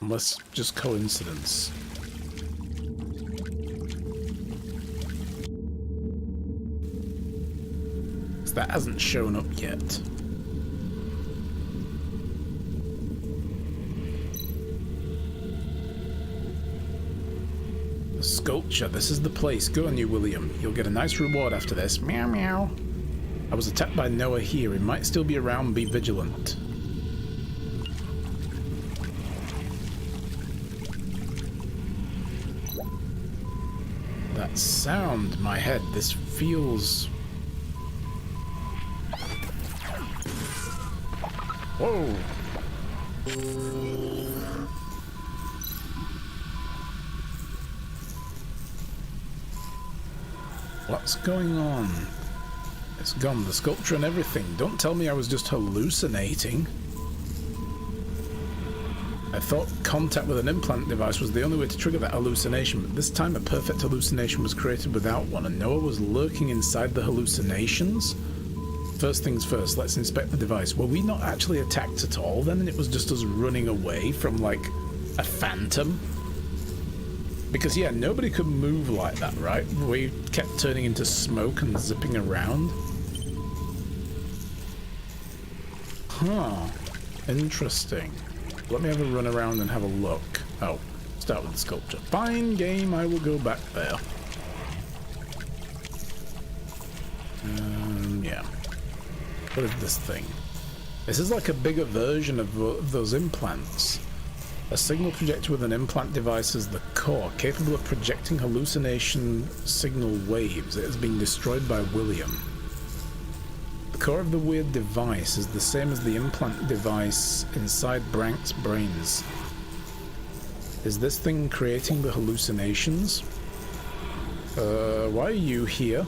Unless just coincidence. So that hasn't shown up yet. The sculpture. This is the place. Go on you, William. You'll get a nice reward after this. Meow meow. I was attacked by Noah here. He might still be around. Be vigilant. That sound in my head. This feels... Whoa! What's going on? It's gone, the sculpture and everything. Don't tell me I was just hallucinating. I thought contact with an implant device was the only way to trigger that hallucination, but this time a perfect hallucination was created without one, and Noah was lurking inside the hallucinations? First things first, let's inspect the device. Were we not actually attacked at all then, and it was just us running away from, like, a phantom? Because, yeah, nobody could move like that, right? We kept turning into smoke and zipping around. Huh. Interesting. Let me have a run around and have a look. Oh, start with the sculpture. Fine game, I will go back there. Yeah. What is this thing? This is like a bigger version of those implants. A signal projector with an implant device is the core, capable of projecting hallucination signal waves. It has been destroyed by William. The core of the weird device is the same as the implant device inside Brank's brains. Is this thing creating the hallucinations? Why are you here?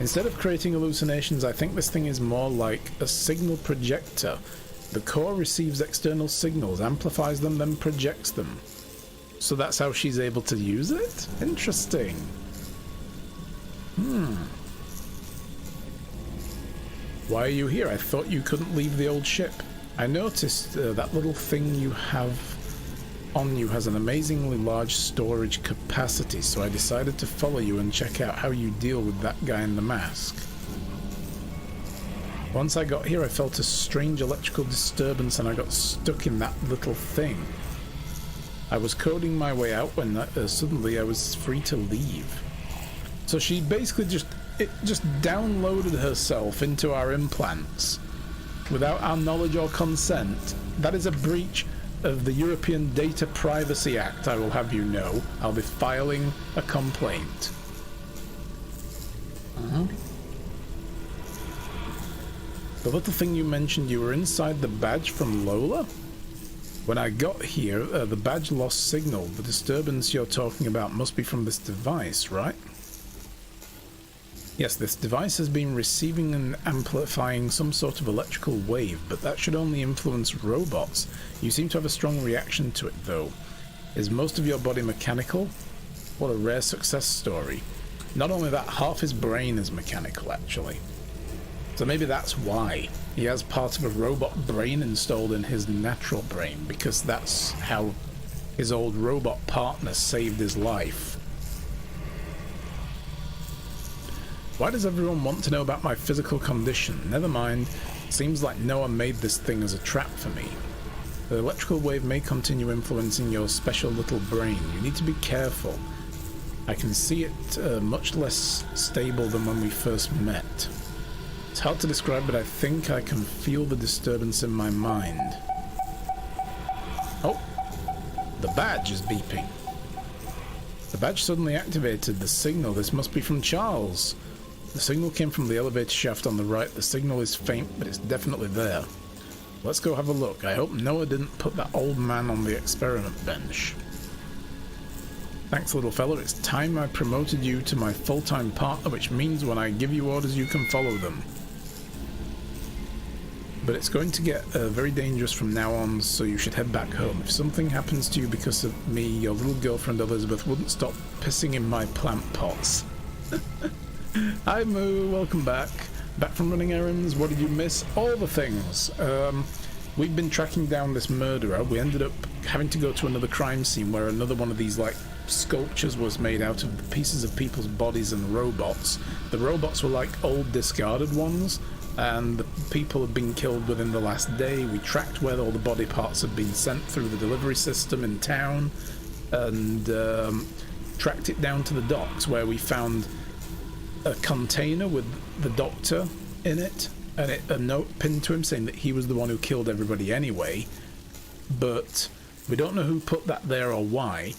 Instead of creating hallucinations, I think this thing is more like a signal projector. The core receives external signals, amplifies them, then projects them. So that's how she's able to use it? Interesting. Why are you here? I thought you couldn't leave the old ship. I noticed that little thing you have on you has an amazingly large storage capacity, so I decided to follow you and check out how you deal with that guy in the mask. Once I got here, I felt a strange electrical disturbance and I got stuck in that little thing. I was coding my way out when suddenly I was free to leave. So she basically just downloaded herself into our implants without our knowledge or consent. That is a breach of the European Data Privacy Act, I will have you know. I'll be filing a complaint. The little thing you mentioned, you were inside the badge from Lola? When I got here, the badge lost signal. The disturbance you're talking about must be from this device, right? Yes, this device has been receiving and amplifying some sort of electrical wave, but that should only influence robots. You seem to have a strong reaction to it, though. Is most of your body mechanical? What a rare success story. Not only that, half his brain is mechanical, actually. So maybe that's why. He has part of a robot brain installed in his natural brain, because that's how his old robot partner saved his life. Why does everyone want to know about my physical condition? Never mind. Seems like Noah made this thing as a trap for me. The electrical wave may continue influencing your special little brain. You need to be careful. I can see it much less stable than when we first met. It's hard to describe, but I think I can feel the disturbance in my mind. Oh, the badge is beeping. The badge suddenly activated the signal. This must be from Charles. The signal came from the elevator shaft on the right. The signal is faint, but it's definitely there. Let's go have a look. I hope Noah didn't put that old man on the experiment bench. Thanks, little fella. It's time I promoted you to my full-time partner, which means when I give you orders, you can follow them. But it's going to get very dangerous from now on, so you should head back home. If something happens to you because of me, your little girlfriend Elizabeth wouldn't stop pissing in my plant pots. Hi Moo, welcome back. Back from running errands. What did you miss? All the things. we've been tracking down this murderer. We ended up having to go to another crime scene where another one of these like sculptures was made out of the pieces of people's bodies and robots. The robots were like old discarded ones, and the people had been killed within the last day. We tracked where all the body parts had been sent through the delivery system in town, and tracked it down to the docks, where we found a container with the doctor in it, and a note pinned to him saying that he was the one who killed everybody anyway, but we don't know who put that there or why.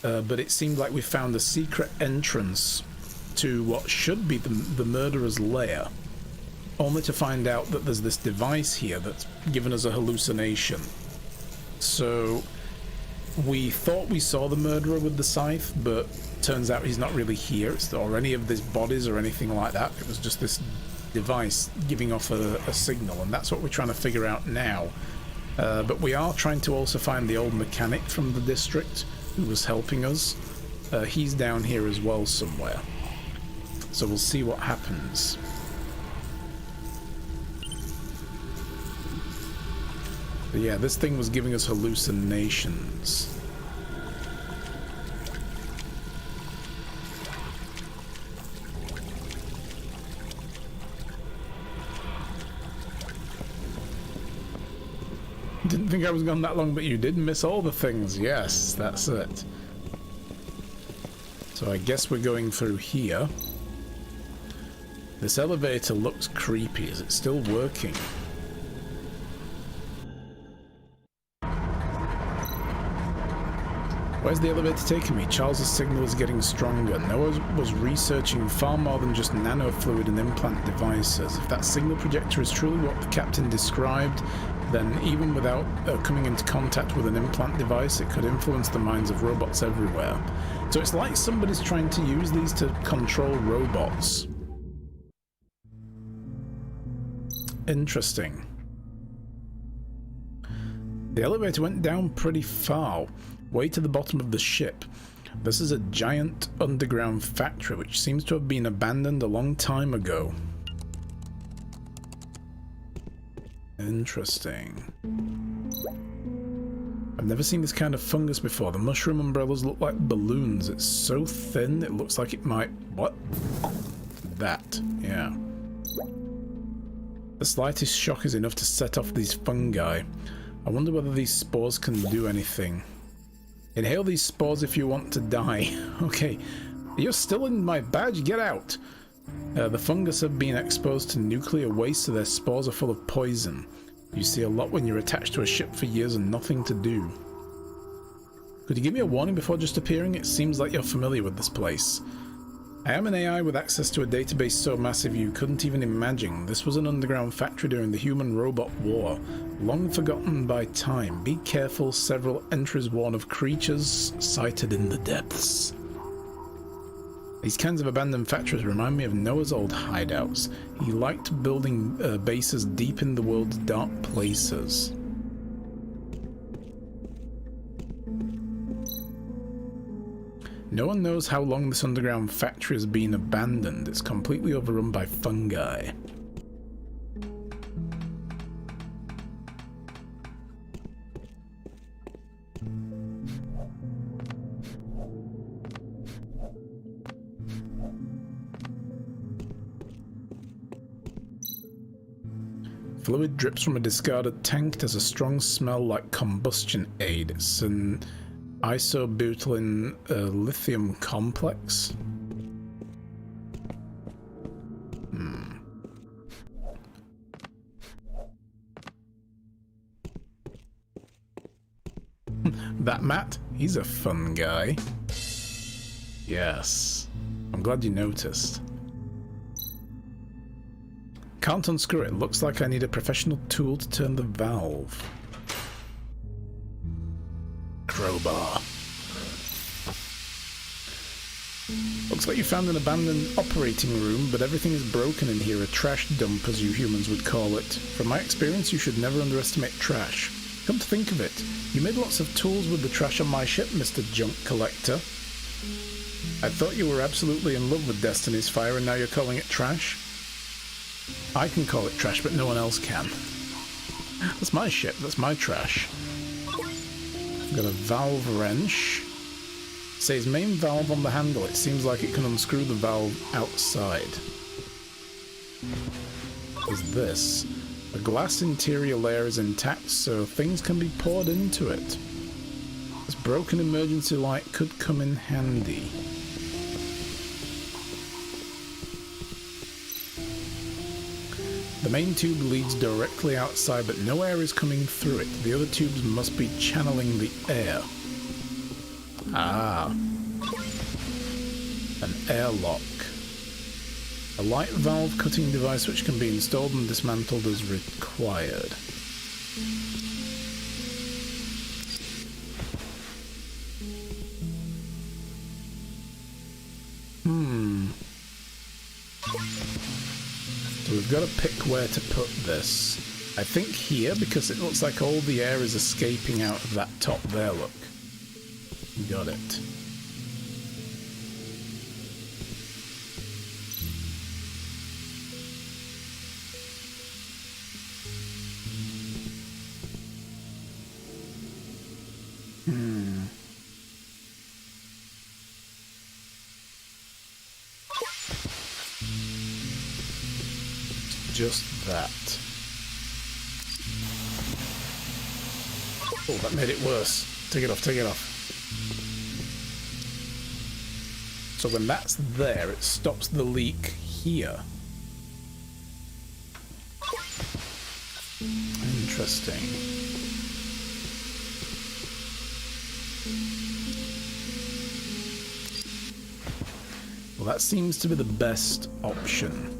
But it seemed like we found a secret entrance to what should be the murderer's lair, only to find out that there's this device here that's given us a hallucination. So we thought we saw the murderer with the scythe, but turns out he's not really here, or any of these bodies or anything like that. It was just this device giving off a signal, and that's what we're trying to figure out now. But we are trying to also find the old mechanic from the district who was helping us. He's down here as well somewhere, so we'll see what happens. But yeah, this thing was giving us hallucinations. Didn't think I was gone that long, but you did miss all the things. Yes, that's it. So I guess we're going through here. This elevator looks creepy. Is it still working? Where's the elevator taking me? Charles's signal is getting stronger. Noah was researching far more than just nanofluid and implant devices. If that signal projector is truly what the captain described, then even without coming into contact with an implant device, it could influence the minds of robots everywhere. So it's like somebody's trying to use these to control robots. Interesting. The elevator went down pretty far, way to the bottom of the ship. This is a giant underground factory which seems to have been abandoned a long time ago. Interesting. I've never seen this kind of fungus before. The mushroom umbrellas look like balloons. It's so thin it looks like it might... What? That. Yeah. The slightest shock is enough to set off these fungi. I wonder whether these spores can do anything. Inhale these spores if you want to die. Okay. You're still in my badge. Get out. The fungus have been exposed to nuclear waste, so their spores are full of poison. You see a lot when you're attached to a ship for years and nothing to do. Could you give me a warning before just appearing? It seems like you're familiar with this place. I am an AI with access to a database so massive you couldn't even imagine. This was an underground factory during the human-robot war, long forgotten by time. Be careful, several entries warn of creatures sighted in the depths. These kinds of abandoned factories remind me of Noah's old hideouts. He liked building bases deep in the world's dark places. No one knows how long this underground factory has been abandoned. It's completely overrun by fungi. Fluid drips from a discarded tank. It has a strong smell like combustion aid. It's an isobutylene lithium complex. That Matt, he's a fun guy. Yes. I'm glad you noticed. Can't unscrew it. Looks like I need a professional tool to turn the valve. Crowbar. Looks like you found an abandoned operating room, but everything is broken in here. A trash dump, as you humans would call it. From my experience, you should never underestimate trash. Come to think of it, you made lots of tools with the trash on my ship, Mr. Junk Collector. I thought you were absolutely in love with Destiny's Fire, and now you're calling it trash? I can call it trash, but no one else can. That's my ship, that's my trash. Got a valve wrench. It says main valve on the handle. It seems like it can unscrew the valve outside. There's this. The glass interior layer is intact, so things can be poured into it. This broken emergency light could come in handy. The main tube leads directly outside, but no air is coming through it. The other tubes must be channeling the air. Ah. An airlock. A light valve cutting device which can be installed and dismantled as required. So we've got to pick where to put this. I think here, because it looks like all the air is escaping out of that top there, look. Got it. Just that. Oh, that made it worse. Take it off, take it off. So when that's there, it stops the leak here. Interesting. Well, that seems to be the best option.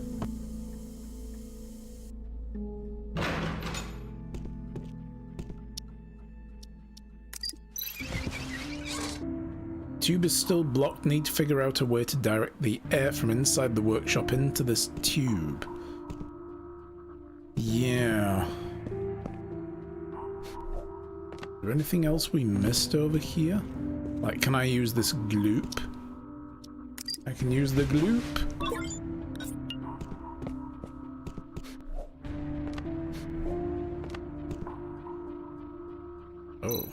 Tube is still blocked. Need to figure out a way to direct the air from inside the workshop into this tube. Yeah. Is there anything else we missed over here? Like, can I use this gloop? I can use the gloop. Oh.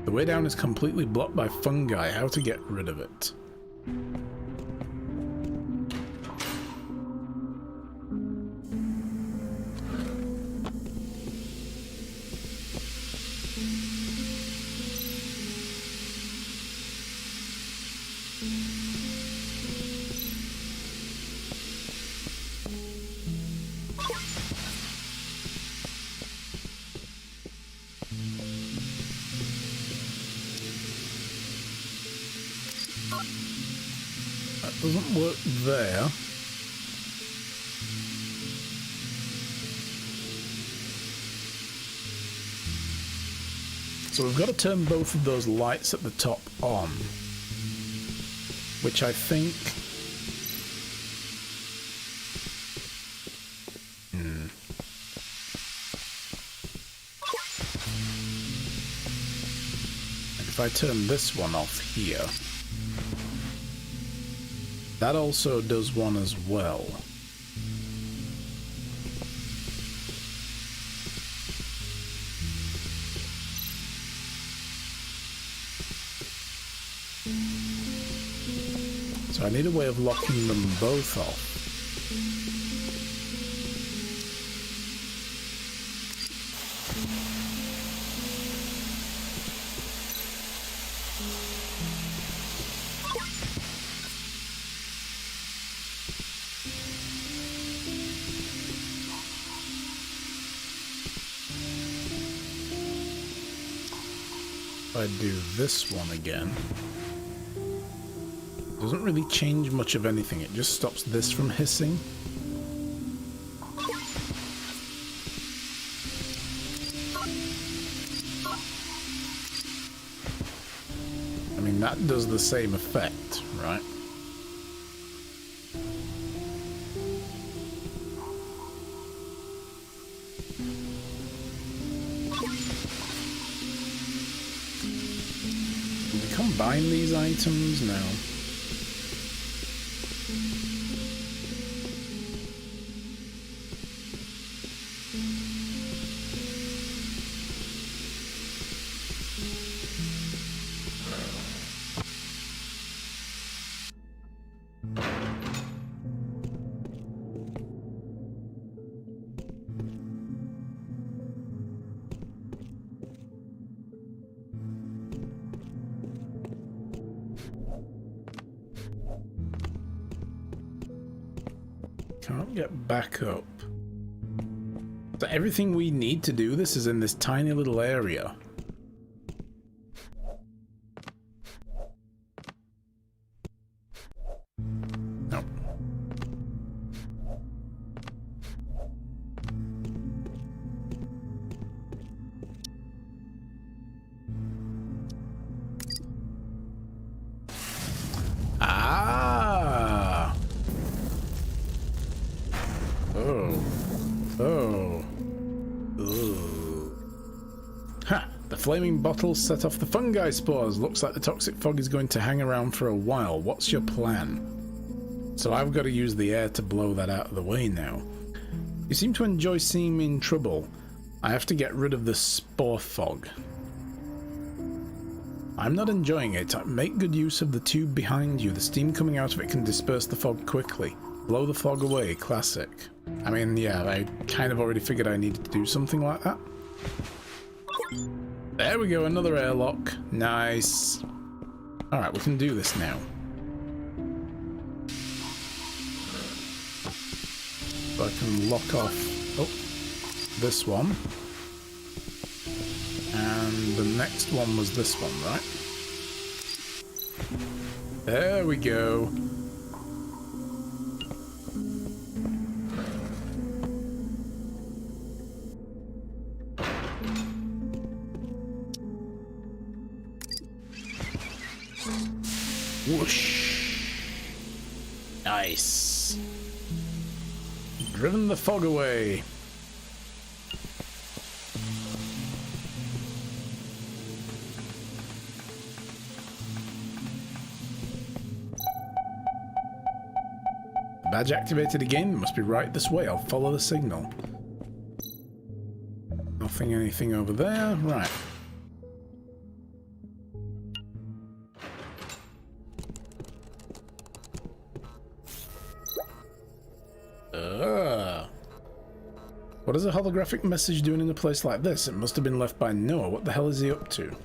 The way down is completely blocked by fungi. How to get rid of it? Doesn't work there. So we've got to turn both of those lights at the top on, which I think... And if I turn this one off here, that also does one as well. So I need a way of locking them both off. I do this one again. Doesn't really change much of anything, it just stops this from hissing. I mean, that does the same effect, right? Combine these items now. can't get back up. So everything we need to do this is in this tiny little area. Nope. Ah. Oh. Oh. Ooh. Ha! The flaming bottle set off the fungi spores. Looks like the toxic fog is going to hang around for a while. What's your plan? So I've got to use the air to blow that out of the way now. You seem to enjoy seeing me in trouble. I have to get rid of the spore fog. I'm not enjoying it. Make good use of the tube behind you. The steam coming out of it can disperse the fog quickly. Blow the fog away. Classic. I mean, yeah, I kind of already figured I needed to do something like that. There we go, another airlock. Nice. Alright, we can do this now. So I can lock off this one. And the next one was this one, right? There we go. Whoosh. Nice. Driven the fog away. Badge activated again. Must be right this way. I'll follow the signal. Nothing, anything over there. Right. What is a holographic message doing in a place like this? It must have been left by Noah. What the hell is he up to?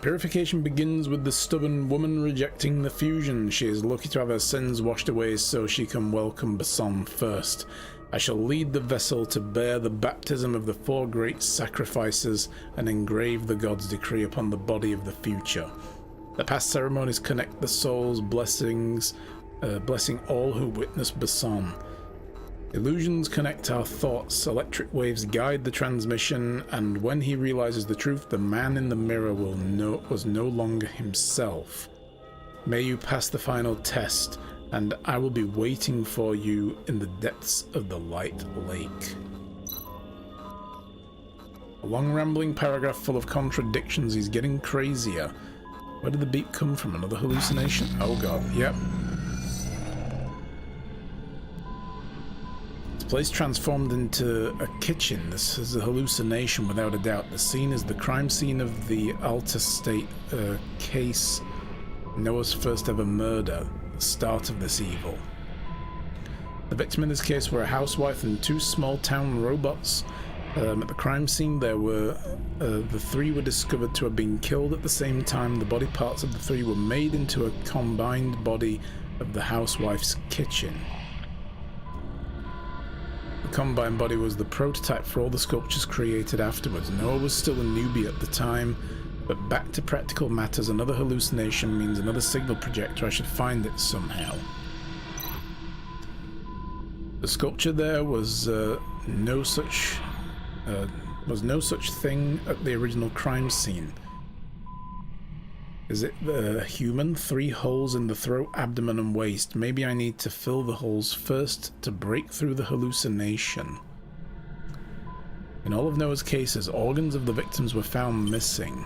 Purification begins with the stubborn woman rejecting the fusion. She is lucky to have her sins washed away so she can welcome Basan first. I shall lead the vessel to bear the baptism of the 4 great sacrifices and engrave the god's decree upon the body of the future. The past ceremonies connect the souls, blessing all who witness Basan. Illusions connect our thoughts, electric waves guide the transmission, and when he realizes the truth, the man in the mirror was no longer himself. May you pass the final test, and I will be waiting for you in the depths of the light lake. A long rambling paragraph full of contradictions. He's getting crazier. Where did the beep come from? Another hallucination? Oh god, yep. Place transformed into a kitchen. This is a hallucination without a doubt. The scene is the crime scene of the Alta State case, Noah's first ever murder, the start of this evil. The victim in this case were a housewife and 2 small town robots. At the crime scene there were the 3 were discovered to have been killed at the same time. The body parts of the 3 were made into a combined body of the housewife's kitchen. The combined body was the prototype for all the sculptures created afterwards. Noah was still a newbie at the time, but back to practical matters. Another hallucination means another signal projector. I should find it somehow. The sculpture there was no such thing at the original crime scene. Is it the human? 3 holes in the throat, abdomen, and waist. Maybe I need to fill the holes first to break through the hallucination. In all of Noah's cases, organs of the victims were found missing.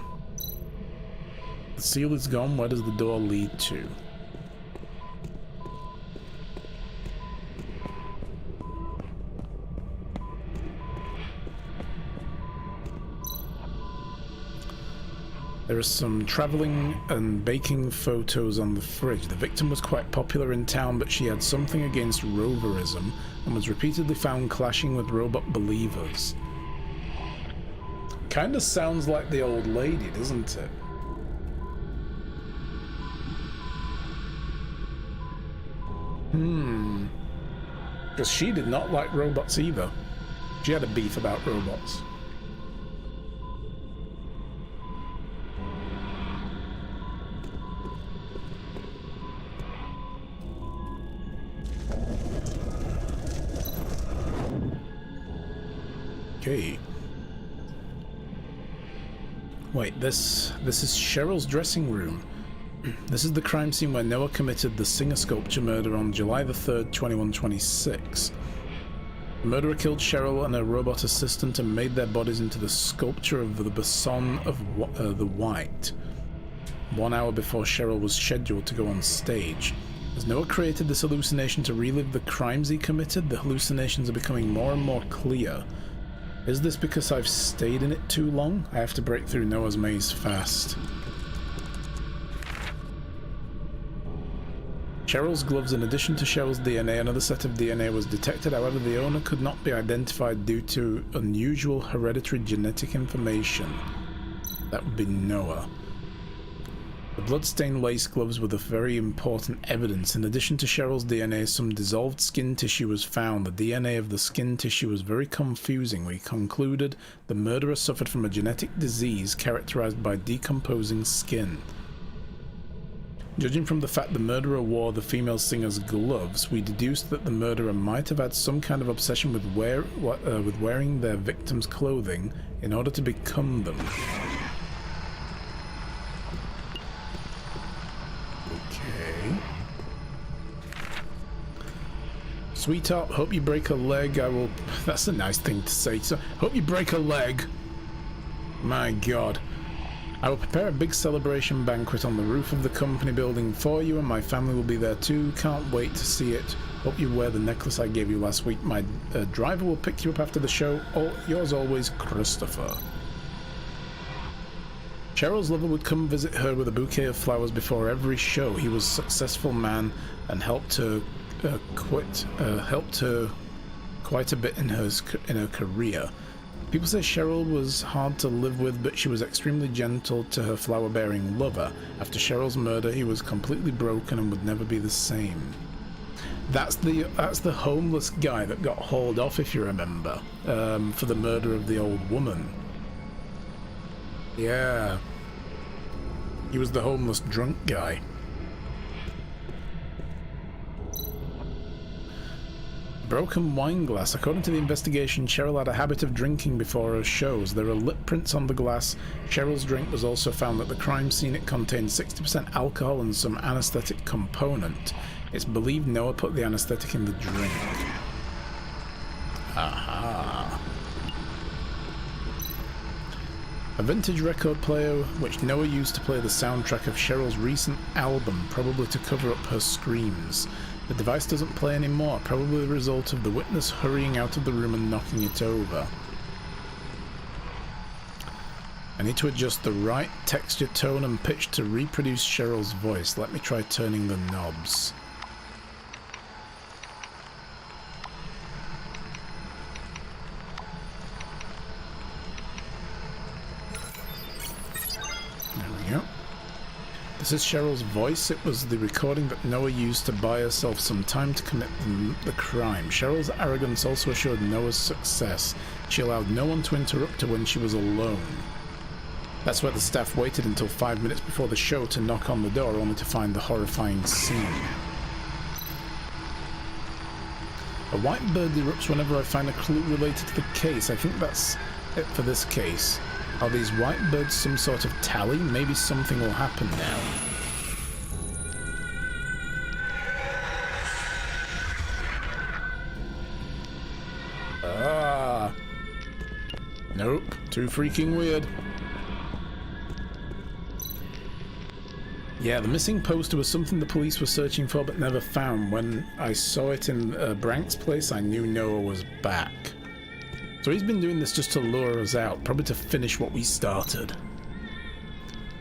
The seal is gone. Where does the door lead to? There are some travelling and baking photos on the fridge. The victim was quite popular in town, but she had something against roverism and was repeatedly found clashing with robot believers. Kinda sounds like the old lady, doesn't it? Because she did not like robots either. She had a beef about robots. Okay. Wait, this is Cheryl's dressing room. This is the crime scene where Noah committed the Singer sculpture murder on July the 3rd, 2126. The murderer killed Cheryl and her robot assistant and made their bodies into the sculpture of the Basson of the White, 1 hour before Cheryl was scheduled to go on stage. As Noah created this hallucination to relive the crimes he committed, the hallucinations are becoming more and more clear. Is this because I've stayed in it too long? I have to break through Noah's maze fast. Cheryl's gloves. In addition to Cheryl's DNA, another set of DNA was detected. However, the owner could not be identified due to unusual hereditary genetic information. That would be Noah. The blood-stained lace gloves were the very important evidence. In addition to Cheryl's DNA, some dissolved skin tissue was found. The DNA of the skin tissue was very confusing. We concluded the murderer suffered from a genetic disease characterized by decomposing skin. Judging from the fact the murderer wore the female singer's gloves, we deduced that the murderer might have had some kind of obsession with wearing their victims' clothing in order to become them. Sweetheart, hope you break a leg. I will... That's a nice thing to say. So, hope you break a leg. My God. I will prepare a big celebration banquet on the roof of the company building for you, and my family will be there too. Can't wait to see it. Hope you wear the necklace I gave you last week. My driver will pick you up after the show. Yours always, Christopher. Cheryl's lover would come visit her with a bouquet of flowers before every show. He was a successful man and helped her quite a bit in her career. People say Cheryl was hard to live with, but she was extremely gentle to her flower-bearing lover. After Cheryl's murder, he was completely broken and would never be the same. That's the homeless guy that got hauled off, if you remember, for the murder of the old woman. Yeah, he was the homeless drunk guy. Broken wine glass. According to the investigation, Cheryl had a habit of drinking before her shows. There are lip prints on the glass. Cheryl's drink was also found at the crime scene. It contained 60% alcohol and some anesthetic component. It's believed Noah put the anesthetic in the drink. Aha. A vintage record player which Noah used to play the soundtrack of Cheryl's recent album, probably to cover up her screams. The device doesn't play anymore, probably the result of the witness hurrying out of the room and knocking it over. I need to adjust the right texture, tone and pitch to reproduce Cheryl's voice. Let me try turning the knobs. There we go. This is Cheryl's voice. It was the recording that Noah used to buy herself some time to commit the crime. Cheryl's arrogance also assured Noah's success. She allowed no one to interrupt her when she was alone. That's why the staff waited until 5 minutes before the show to knock on the door, only to find the horrifying scene. A white bird erupts whenever I find a clue related to the case. I think that's it for this case. Are these white birds some sort of tally? Maybe something will happen now. Ah. Nope. Too freaking weird. Yeah, the missing poster was something the police were searching for but never found. When I saw it in Brank's place, I knew Noah was back. So he's been doing this just to lure us out, probably to finish what we started.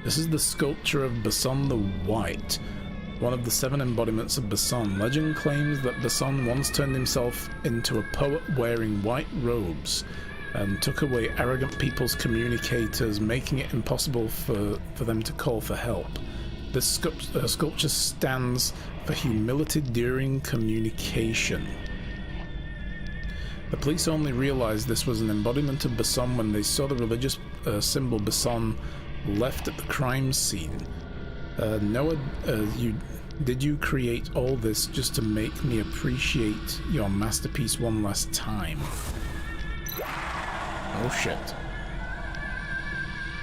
This is the sculpture of Basson the White, one of the 7 embodiments of Basson. Legend claims that Basson once turned himself into a poet wearing white robes and took away arrogant people's communicators, making it impossible for them to call for help. This sculpture stands for humility during communication. The police only realized this was an embodiment of Bason when they saw the religious symbol Bason left at the crime scene. Noah, did you create all this just to make me appreciate your masterpiece one last time? Oh shit.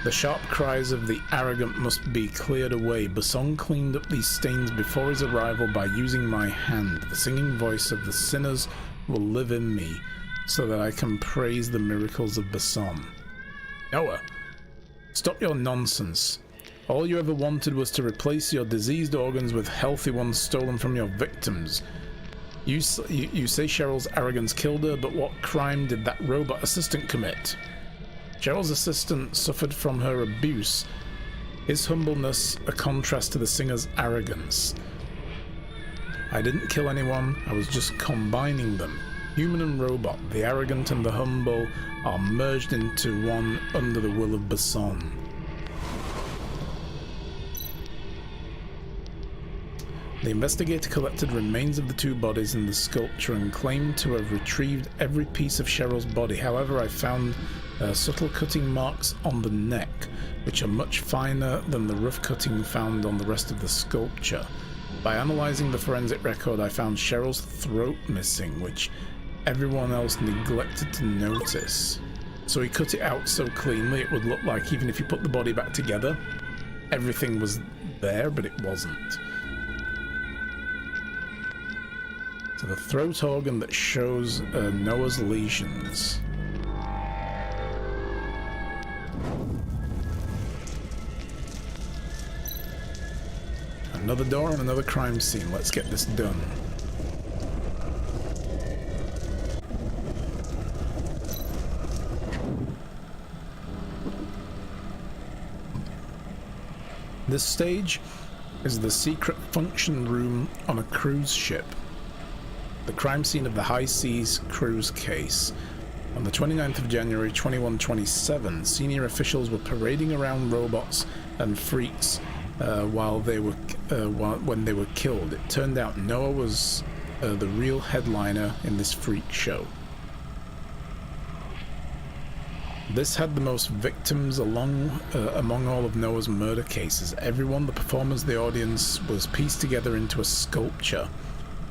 The sharp cries of the arrogant must be cleared away. Bason cleaned up these stains before his arrival by using my hand. The singing voice of the sinners will live in me, so that I can praise the miracles of Bason. Noah, stop your nonsense. All you ever wanted was to replace your diseased organs with healthy ones stolen from your victims. You say Cheryl's arrogance killed her, but what crime did that robot assistant commit? Cheryl's assistant suffered from her abuse. Is humbleness a contrast to the singer's arrogance? I didn't kill anyone, I was just combining them. Human and robot, the arrogant and the humble, are merged into one under the will of Bason. The investigator collected remains of the two bodies in the sculpture and claimed to have retrieved every piece of Cheryl's body. However, I found subtle cutting marks on the neck, which are much finer than the rough cutting found on the rest of the sculpture. By analyzing the forensic record, I found Cheryl's throat missing, which everyone else neglected to notice. So he cut it out so cleanly it would look like even if you put the body back together, everything was there, but it wasn't. So the throat organ that shows Noah's lesions. Another door and another crime scene. Let's get this done. This stage is the secret function room on a cruise ship. The crime scene of the High Seas cruise case. On the 29th of January 2127, senior officials were parading around robots and freaks when they were killed. It turned out Noah was the real headliner in this freak show. This had the most victims among all of Noah's murder cases. Everyone, the performers, the audience, was pieced together into a sculpture.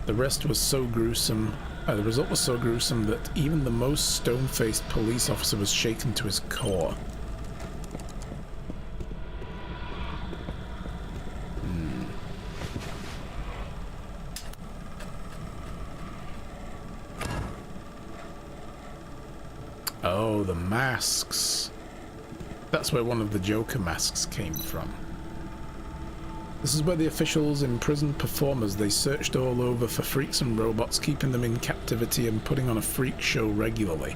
The result was so gruesome that even the most stone-faced police officer was shaken to his core. Oh, the masks. That's where one of the Joker masks came from. This is where the officials imprisoned performers. They searched all over for freaks and robots, keeping them in captivity and putting on a freak show regularly.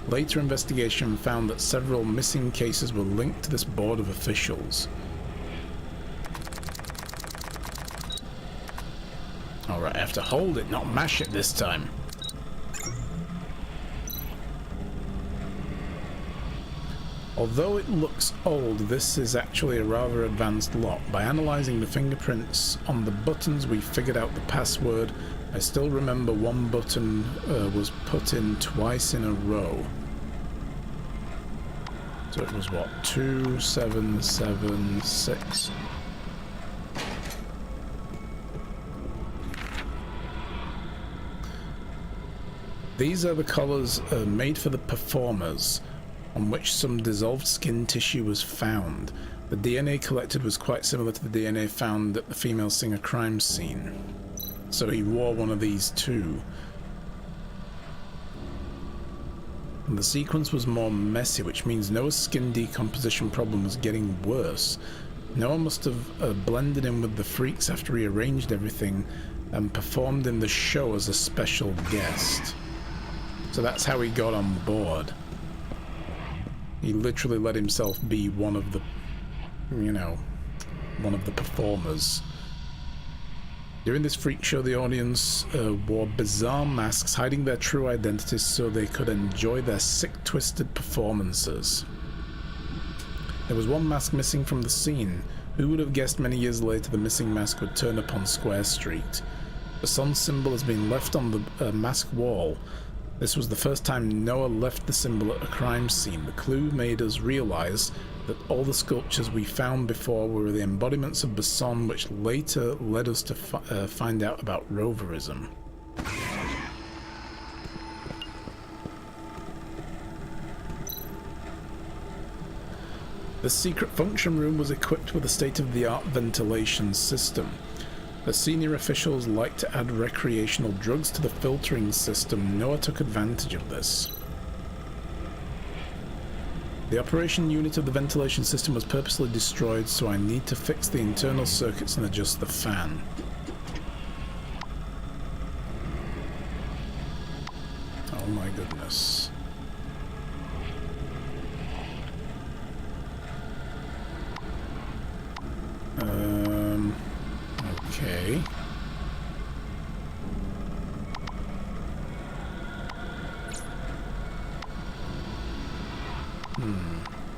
Later investigation found that several missing cases were linked to this board of officials. Alright, I have to hold it, not mash it this time. Although it looks old, this is actually a rather advanced lock. By analysing the fingerprints on the buttons, we figured out the password. I still remember one button was put in twice in a row. So it was what? 2776. These are the collars made for the performers, on which some dissolved skin tissue was found. The DNA collected was quite similar to the DNA found at the female singer crime scene. So he wore one of these too. And the sequence was more messy, which means Noah's skin decomposition problem was getting worse. Noah must have blended in with the freaks after he arranged everything and performed in the show as a special guest. So that's how he got on board. He literally let himself be one of the, one of the performers. During this freak show, the audience wore bizarre masks, hiding their true identities so they could enjoy their sick, twisted performances. There was one mask missing from the scene, Who would have guessed many years later the missing mask would turn up on Square Street? The sun symbol has been left on the mask wall. This was the first time Noah left the symbol at a crime scene. The clue made us realize that all the sculptures we found before were the embodiments of Bason, which later led us to find out about roverism. The secret function room was equipped with a state-of-the-art ventilation system. The senior officials liked to add recreational drugs to the filtering system. Noah took advantage of this. The operation unit of the ventilation system was purposely destroyed, so I need to fix the internal circuits and adjust the fan. Oh my goodness. Okay.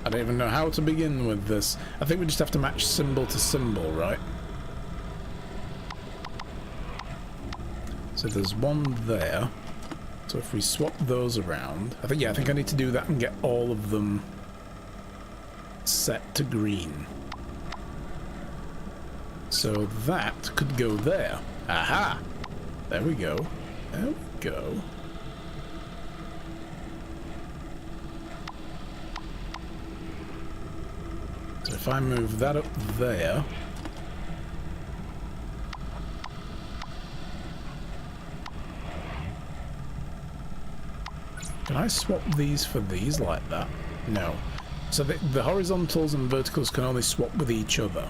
I don't even know how to begin with this. I think we just have to match symbol to symbol, right? So there's one there. So if we swap those around, I think I need to do that and get all of them set to green. So that could go there. Aha! There we go. There we go. So if I move that up there, can I swap these for these like that? No. So the horizontals and verticals can only swap with each other.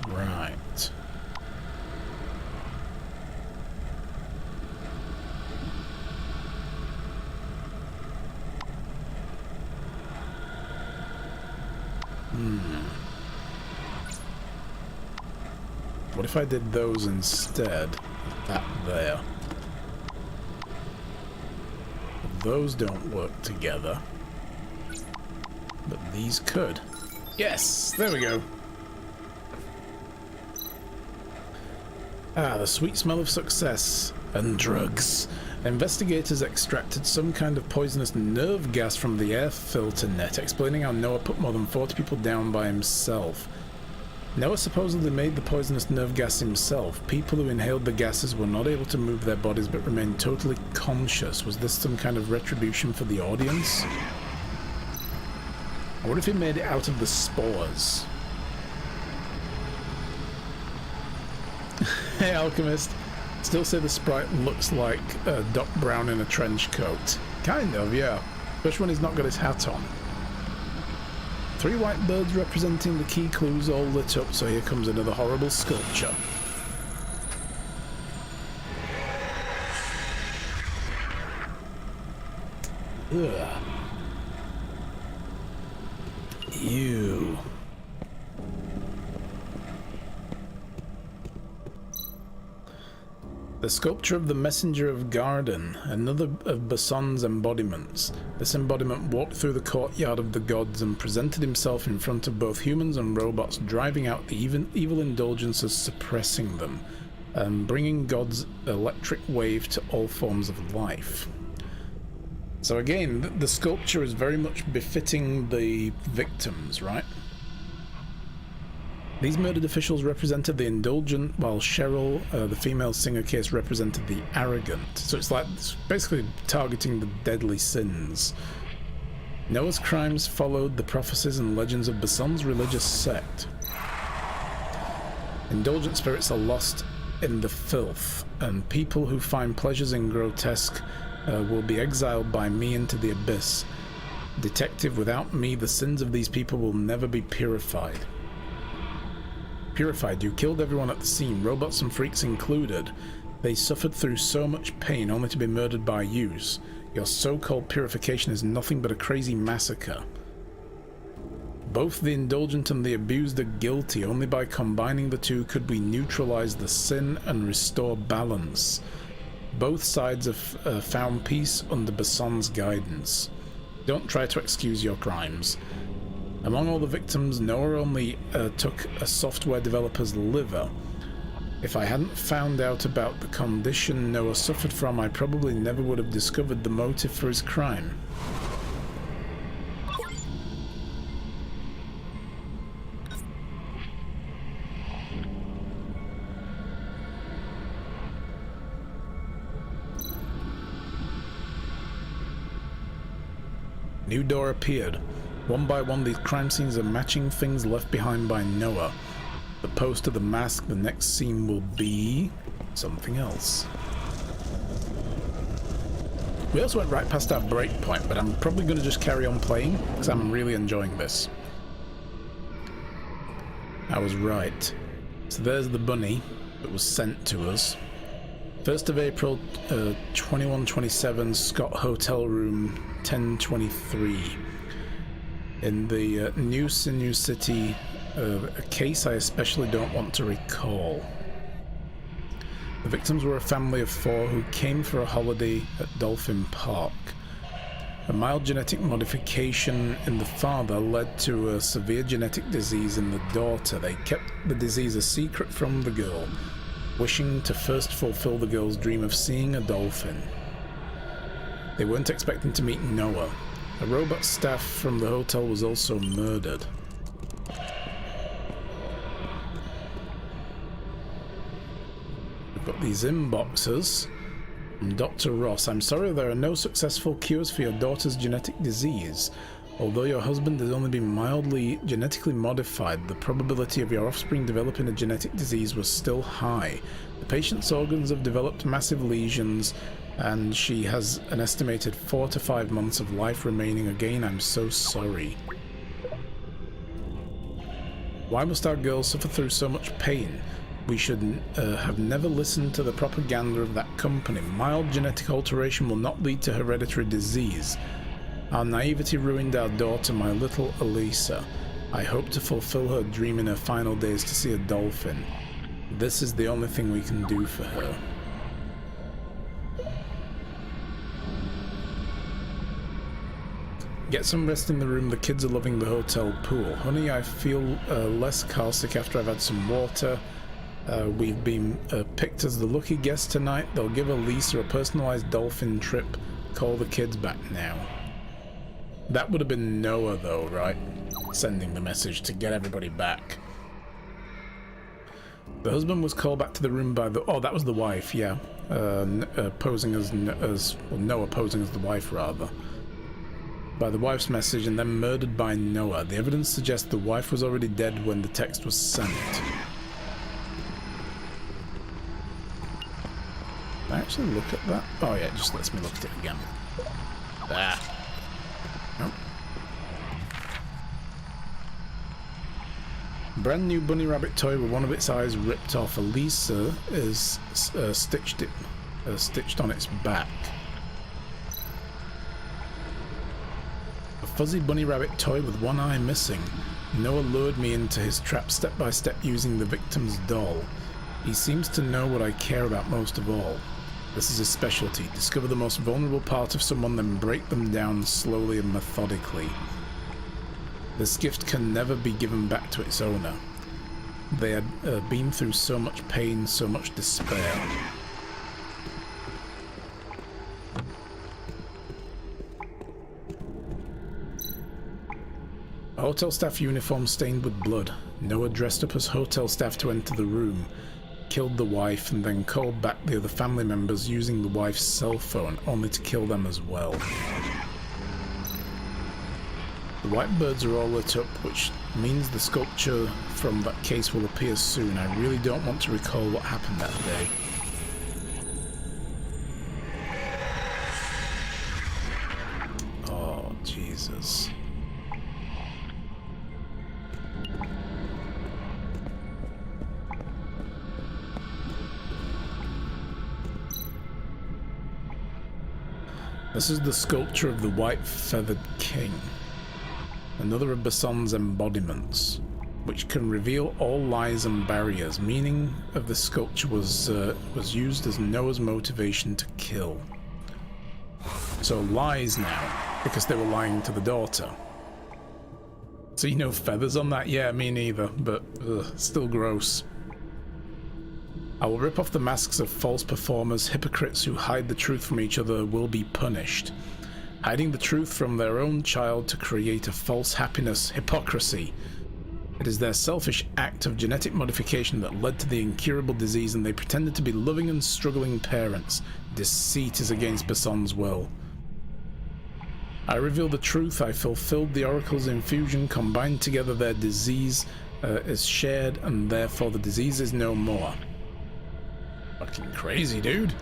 Right. What if I did those instead of that there? Those don't work together. But these could. Yes! There we go. Ah, the sweet smell of success and drugs. Investigators extracted some kind of poisonous nerve gas from the air filter net, explaining how Noah put more than 40 people down by himself. Noah supposedly made the poisonous nerve gas himself. People who inhaled the gases were not able to move their bodies but remained totally conscious. Was this some kind of retribution for the audience? Or what if he made it out of the spores? Hey, Alchemist. Still say the sprite looks like Doc Brown in a trench coat. Kind of, yeah. Especially when he's not got his hat on. 3 white birds representing the key clues all lit up, so here comes another horrible sculpture. Ugh. Ew. The sculpture of the Messenger of Garden, another of Bason's embodiments. This embodiment walked through the courtyard of the gods and presented himself in front of both humans and robots, driving out the evil indulgences, suppressing them, and bringing God's electric wave to all forms of life. So again, the sculpture is very much befitting the victims, right? These murdered officials represented the indulgent, while Cheryl, the female singer case, represented the arrogant. So it's basically targeting the deadly sins. Noah's crimes followed the prophecies and legends of Bason's religious sect. Indulgent spirits are lost in the filth, and people who find pleasures in grotesque will be exiled by me into the abyss. Detective, without me, the sins of these people will never be purified. Purified, you killed everyone at the scene, robots and freaks included. They suffered through so much pain only to be murdered by you. Your so-called purification is nothing but a crazy massacre. Both the indulgent and the abused are guilty. Only by combining the two could we neutralize the sin and restore balance. Both sides have found peace under Bason's guidance. Don't try to excuse your crimes. Among all the victims, Noah only took a software developer's liver. If I hadn't found out about the condition Noah suffered from, I probably never would have discovered the motive for his crime. New door appeared. One by one, these crime scenes are matching things left behind by Noah. The poster, the mask, the next scene will be something else. We also went right past our break point, but I'm probably going to just carry on playing because I'm really enjoying this. I was right. So there's the bunny that was sent to us. 1st of April, 2127, Scott Hotel Room 1023. In the New Sinew City, a case I especially don't want to recall. The victims were a family of 4 who came for a holiday at Dolphin Park. A mild genetic modification in the father led to a severe genetic disease in the daughter. They kept the disease a secret from the girl, wishing to first fulfill the girl's dream of seeing a dolphin. They weren't expecting to meet Noah. A robot staff from the hotel was also murdered. We've got these inboxes from Dr. Ross. I'm sorry there are no successful cures for your daughter's genetic disease. Although your husband has only been mildly genetically modified, the probability of your offspring developing a genetic disease was still high. The patient's organs have developed massive lesions, and she has an estimated 4 to 5 months of life remaining. Again, I'm so sorry. Why must our girl suffer through so much pain? We should have never listened to the propaganda of that company. Mild genetic alteration will not lead to hereditary disease. Our naivety ruined our daughter, my little Elisa. I hope to fulfill her dream in her final days to see a dolphin. This is the only thing we can do for her. Get some rest in the room. The kids are loving the hotel pool. Honey, I feel less car sick after I've had some water. We've been picked as the lucky guest tonight. They'll give Elisa a personalized dolphin trip. Call the kids back now. That would have been Noah though, right? Sending the message to get everybody back. The husband was called back to the room by the... Oh, that was the wife, yeah. Posing as... Well, Noah posing as the wife, rather. By the wife's message and then murdered by Noah. The evidence suggests the wife was already dead when the text was sent. Can I actually look at that? Oh yeah, it just lets me look at it again. Ah. Nope. Brand new bunny rabbit toy with one of its eyes ripped off. Elisa is stitched on its back. A fuzzy bunny rabbit toy with one eye missing. Noah lured me into his trap step by step using the victim's doll. He seems to know what I care about most of all. This is his specialty. Discover the most vulnerable part of someone, then break them down slowly and methodically. This gift can never be given back to its owner. They had been through so much pain, so much despair. A hotel staff uniform stained with blood. Noah dressed up as hotel staff to enter the room, killed the wife, and then called back the other family members using the wife's cell phone, only to kill them as well. The white birds are all lit up, which means the sculpture from that case will appear soon. I really don't want to recall what happened that day. Oh, Jesus. This is the sculpture of the white feathered king. Another of Basson's embodiments, which can reveal all lies and barriers. Meaning of the sculpture was used as Noah's motivation to kill. So lies now, because they were lying to the daughter. See no feathers on that? Yeah, me neither, but still gross. I will rip off the masks of false performers. Hypocrites who hide the truth from each other will be punished. Hiding the truth from their own child to create a false happiness. Hypocrisy. It is their selfish act of genetic modification that led to the incurable disease, and they pretended to be loving and struggling parents. Deceit is against Bason's will. I revealed the truth. I fulfilled the oracle's infusion. Combined together, their disease is shared, and therefore the disease is no more. Fucking crazy, dude.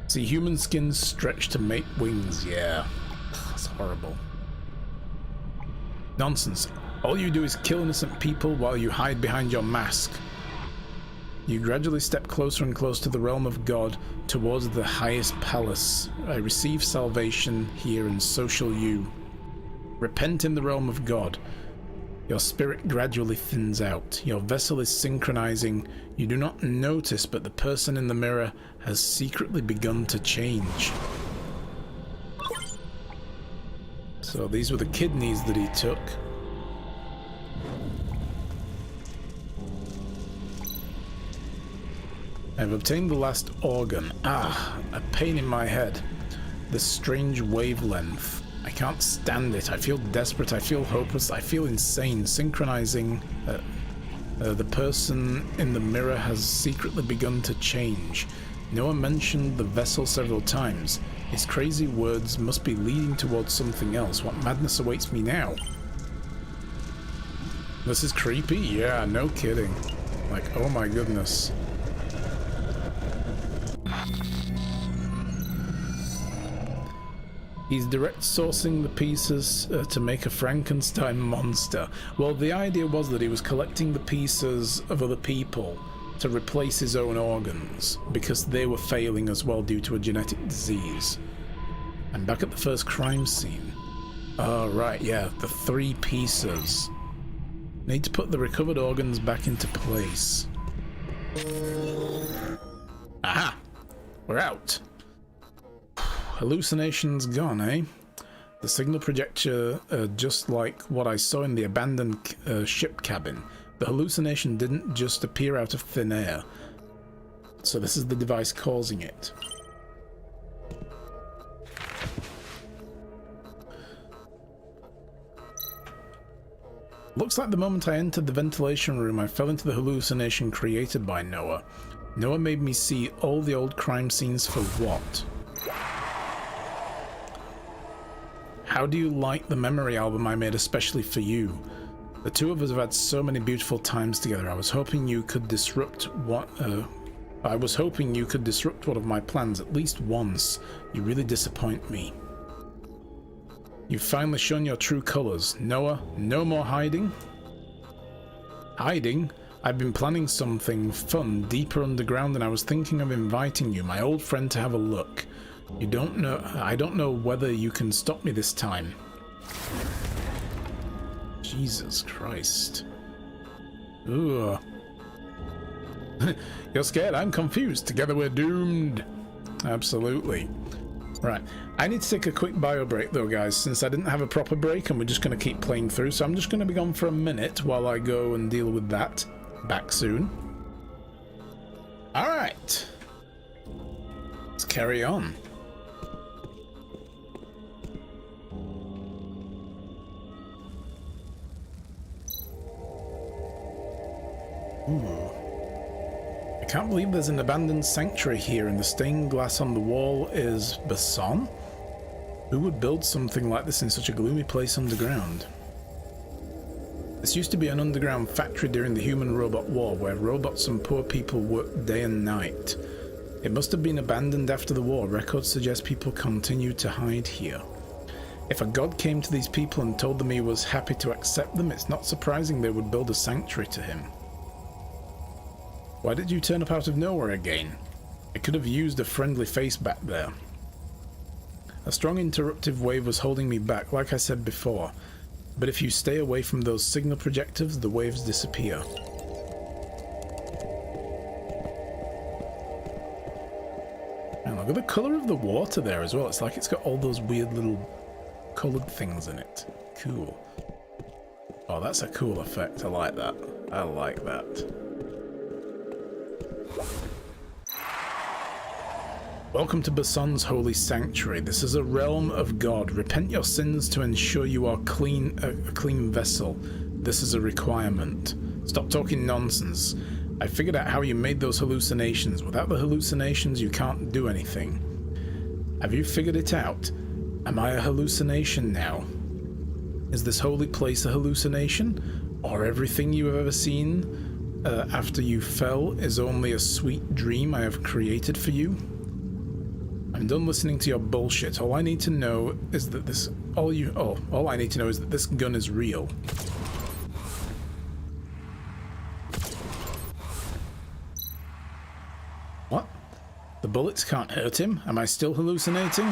See human skins stretched to make wings. Yeah, that's horrible. Nonsense. All you do is kill innocent people while you hide behind your mask. You gradually step closer and closer to the realm of God, towards the highest palace. I receive salvation here, and so shall you. Repent in the realm of God. Your spirit gradually thins out. Your vessel is synchronizing. You do not notice, but the person in the mirror has secretly begun to change. So these were the kidneys that he took. I've obtained the last organ. A pain in my head. This strange wavelength. I can't stand it. I feel desperate. I feel hopeless. I feel insane. Synchronizing. The person in the mirror has secretly begun to change. Noah mentioned the vessel several times. His crazy words must be leading towards something else. What madness awaits me now? This is creepy? Yeah, no kidding. Like, oh my goodness. He's direct sourcing the pieces to make a Frankenstein monster. Well, the idea was that he was collecting the pieces of other people to replace his own organs, because they were failing as well due to a genetic disease. I'm back at the first crime scene. Oh, right, yeah, the 3 pieces. Need to put the recovered organs back into place. Aha! We're out. Hallucinations gone, eh? The signal projector, just like what I saw in the abandoned ship cabin. The hallucination didn't just appear out of thin air. So this is the device causing it. Looks like the moment I entered the ventilation room, I fell into the hallucination created by Noah. Noah made me see all the old crime scenes for what? How do you like the memory album I made especially for you? The two of us have had so many beautiful times together. I was hoping you could disrupt one of my plans at least once. You really disappoint me. You've finally shown your true colors. Noah, no more hiding? Hiding? I've been planning something fun deeper underground, and I was thinking of inviting you, my old friend, to have a look. I don't know whether you can stop me this time. Jesus Christ. Ugh. You're scared? I'm confused. Together we're doomed. Absolutely. Right. I need to take a quick bio break though, guys, since I didn't have a proper break and we're just going to keep playing through. So I'm just going to be gone for a minute while I go and deal with that. Back soon. Alright. Let's carry on. Ooh. I can't believe there's an abandoned sanctuary here, and the stained glass on the wall is Bason? Who would build something like this in such a gloomy place underground? This used to be an underground factory during the human-robot war, where robots and poor people worked day and night. It must have been abandoned after the war. Records suggest people continued to hide here. If a god came to these people and told them he was happy to accept them, it's not surprising they would build a sanctuary to him. Why did you turn up out of nowhere again? I could have used a friendly face back there. A strong interruptive wave was holding me back, like I said before. But if you stay away from those signal projectors, the waves disappear. And look at the colour of the water there as well. It's like it's got all those weird little coloured things in it. Cool. Oh, that's a cool effect. I like that. I like that. Welcome to Bason's holy sanctuary. This is a realm of God. Repent your sins to ensure you are a clean vessel. This is a requirement. Stop talking nonsense. I figured out how you made those hallucinations. Without the hallucinations, you can't do anything. Have you figured it out? Am I a hallucination now? Is this holy place a hallucination? Or everything you have ever seen after you fell is only a sweet dream I have created for you? I'm done listening to your bullshit. All I need to know is that this... all I need to know is that this gun is real. What? The bullets can't hurt him? Am I still hallucinating?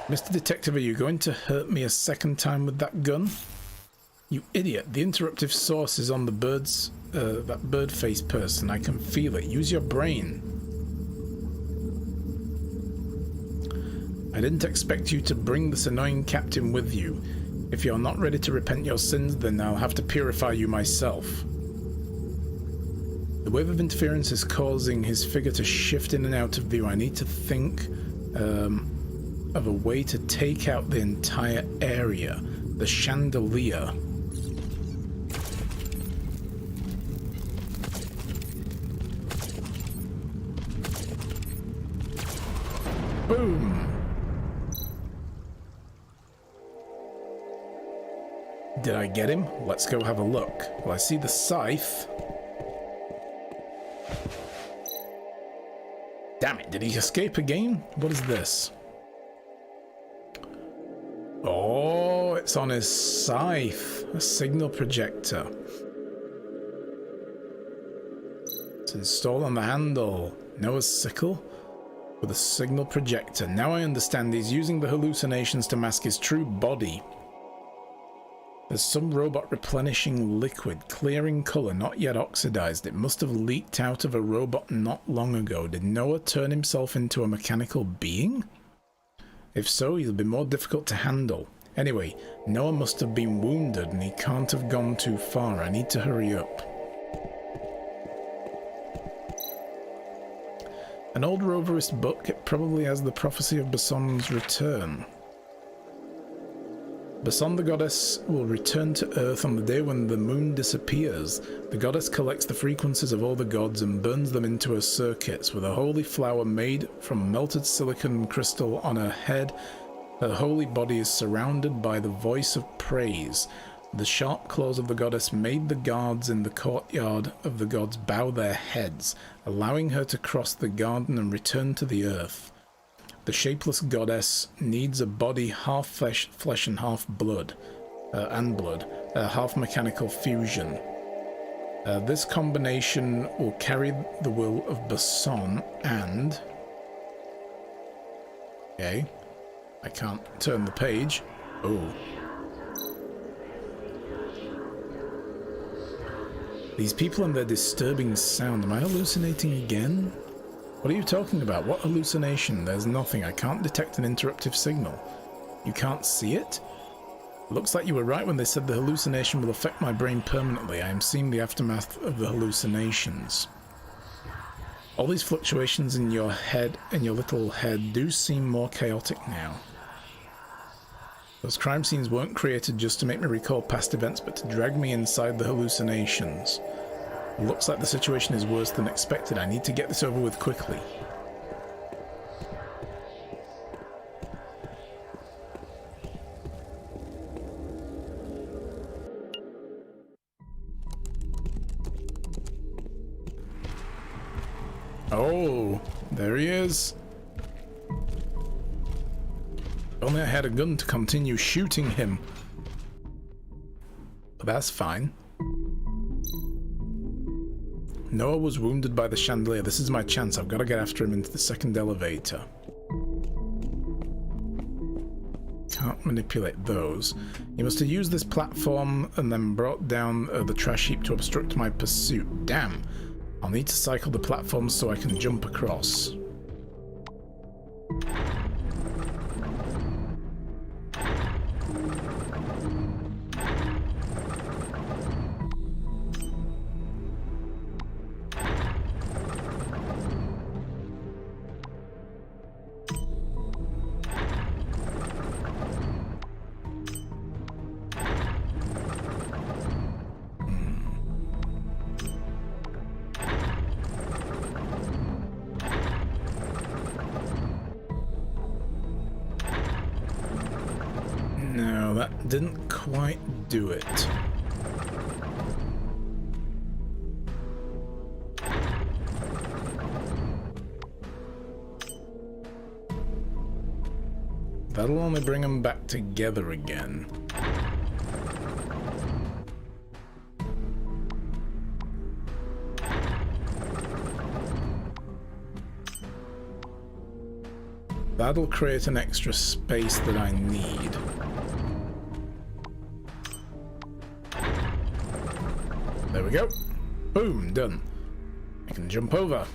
Mr. Detective, are you going to hurt me a second time with that gun? You idiot. The interruptive source is on the birds... that bird face person. I can feel it. Use your brain. I didn't expect you to bring this annoying captain with you. If you're not ready to repent your sins, then I'll have to purify you myself. The wave of interference is causing his figure to shift in and out of view. I need to think of a way to take out the entire area. The chandelier. Boom! Did I get him? Let's go have a look. Well, I see the scythe. Damn it, did he escape again? What is this? Oh, it's on his scythe. A signal projector. It's installed on the handle. Noah's sickle with a signal projector. Now I understand he's using the hallucinations to mask his true body. There's some robot replenishing liquid, clearing color, not yet oxidized. It must have leaked out of a robot not long ago. Did Noah turn himself into a mechanical being? If so, he'll be more difficult to handle. Anyway, Noah must have been wounded and he can't have gone too far. I need to hurry up. An old roverist book. It probably has the prophecy of Bason's return. Bason the goddess will return to Earth on the day when the moon disappears. The goddess collects the frequencies of all the gods and burns them into her circuits. With a holy flower made from melted silicon crystal on her head, her holy body is surrounded by the voice of praise. The sharp claws of the goddess made the guards in the courtyard of the gods bow their heads, allowing her to cross the garden and return to the earth. The shapeless goddess needs a body half flesh and half blood, half mechanical fusion. This combination will carry the will of Bason and... Okay, I can't turn the page. Oh. These people and their disturbing sound. Am I hallucinating again? What are you talking about? What hallucination? There's nothing. I can't detect an interruptive signal. You can't see it? Looks like you were right when they said the hallucination will affect my brain permanently. I am seeing the aftermath of the hallucinations. All these fluctuations in your head, in your little head, do seem more chaotic now. Those crime scenes weren't created just to make me recall past events, but to drag me inside the hallucinations. Looks like the situation is worse than expected. I need to get this over with quickly. Oh, there he is. If only I had a gun to continue shooting him. But that's fine. Noah was wounded by the chandelier. This is my chance. I've got to get after him into the second elevator. Can't manipulate those. He must have used this platform and then brought down the trash heap to obstruct my pursuit. Damn. I'll need to cycle the platforms so I can jump across. that didn't quite do it. That'll only bring them back together again. That'll create an extra space that I need. There we go. Boom, done. I can jump over.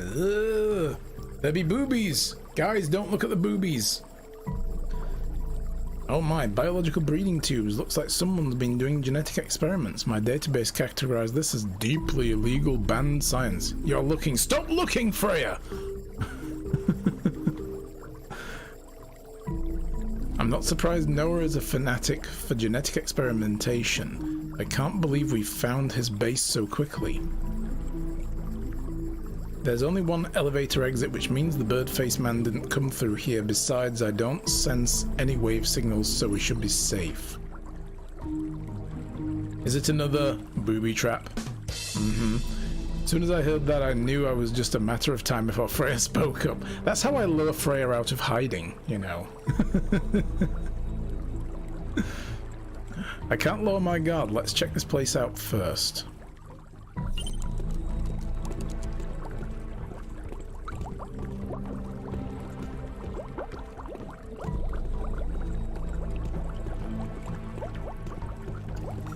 Ugh, there be boobies. Guys, don't look at the boobies. Oh my, biological breeding tubes. Looks like someone's been doing genetic experiments. My database categorized this as deeply illegal, banned science. You're looking. Stop looking, Freya! I'm not surprised Noah is a fanatic for genetic experimentation. I can't believe we found his base so quickly. There's only one elevator exit, which means the bird-faced man didn't come through here. Besides, I don't sense any wave signals, so we should be safe. Is it another booby trap? As soon as I heard that, I knew I was just a matter of time before Freya spoke up. That's how I lure Freya out of hiding, you know. I can't lower my guard. Let's check this place out first.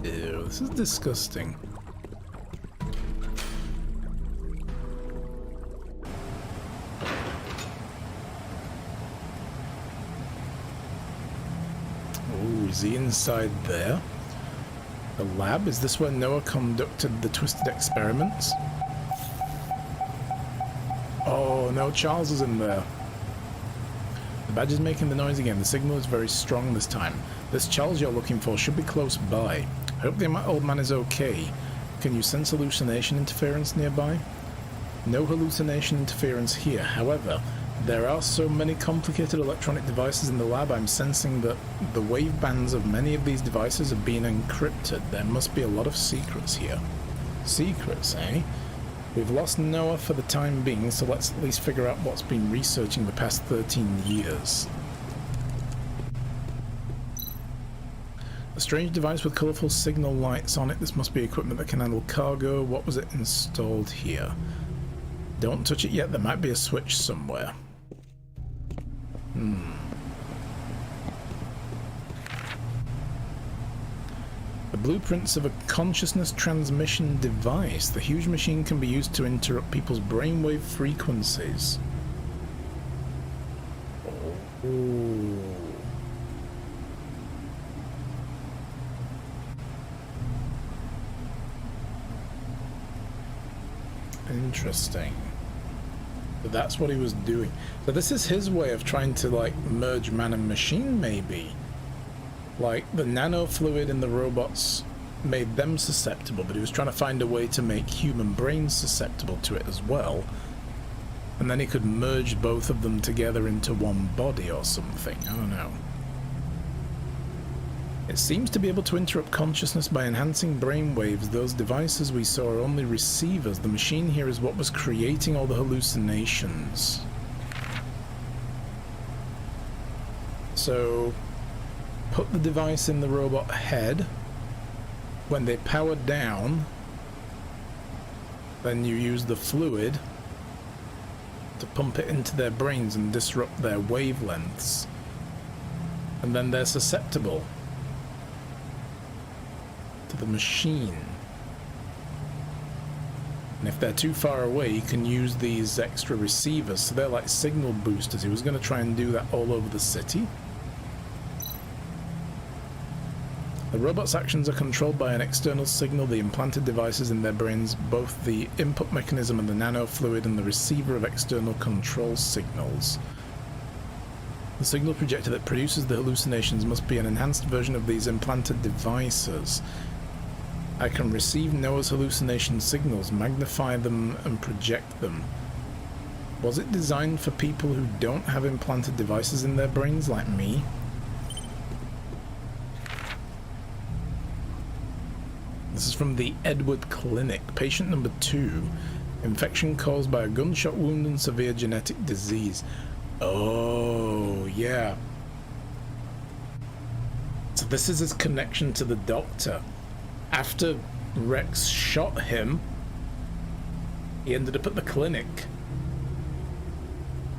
Ew, this is disgusting. Oh, is he inside there? The lab? Is this where Noah conducted the twisted experiments? Oh no, Charles is in there. The badge is making the noise again. The signal is very strong this time. This Charles you're looking for should be close by. I hope the old man is okay. Can you sense hallucination interference nearby? No hallucination interference here. However, there are so many complicated electronic devices in the lab, I'm sensing that the wave bands of many of these devices have been encrypted. There must be a lot of secrets here. Secrets, eh? We've lost Noah for the time being, so let's at least figure out what's been researching the past 13 years. A strange device with colourful signal lights on it. This must be equipment that can handle cargo. What was it installed here? Don't touch it yet. There might be a switch somewhere. The blueprints of a consciousness transmission device. The huge machine can be used to interrupt people's brainwave frequencies. Oh. Interesting. So that's what he was doing. So this is his way of trying to like merge man and machine, maybe. Like the nano fluid in the robots made them susceptible, but he was trying to find a way to make human brains susceptible to it as well. And then he could merge both of them together into one body or something. I don't know. It seems to be able to interrupt consciousness by enhancing brain waves. Those devices we saw are only receivers. The machine here is what was creating all the hallucinations. So, put the device in the robot head. When they power down, then you use the fluid to pump it into their brains and disrupt their wavelengths. And then they're susceptible to the machine. And if they're too far away, you can use these extra receivers, so they're like signal boosters. He was going to try and do that all over the city. The robot's actions are controlled by an external signal, the implanted devices in their brains, both the input mechanism and the nanofluid, and the receiver of external control signals. The signal projector that produces the hallucinations must be an enhanced version of these implanted devices. I can receive Noah's hallucination signals, magnify them, and project them. Was it designed for people who don't have implanted devices in their brains like me? This is from the Edward Clinic. Patient number 2. Infection caused by a gunshot wound and severe genetic disease. Oh, yeah. So this is his connection to the doctor. After Rex shot him, he ended up at the clinic.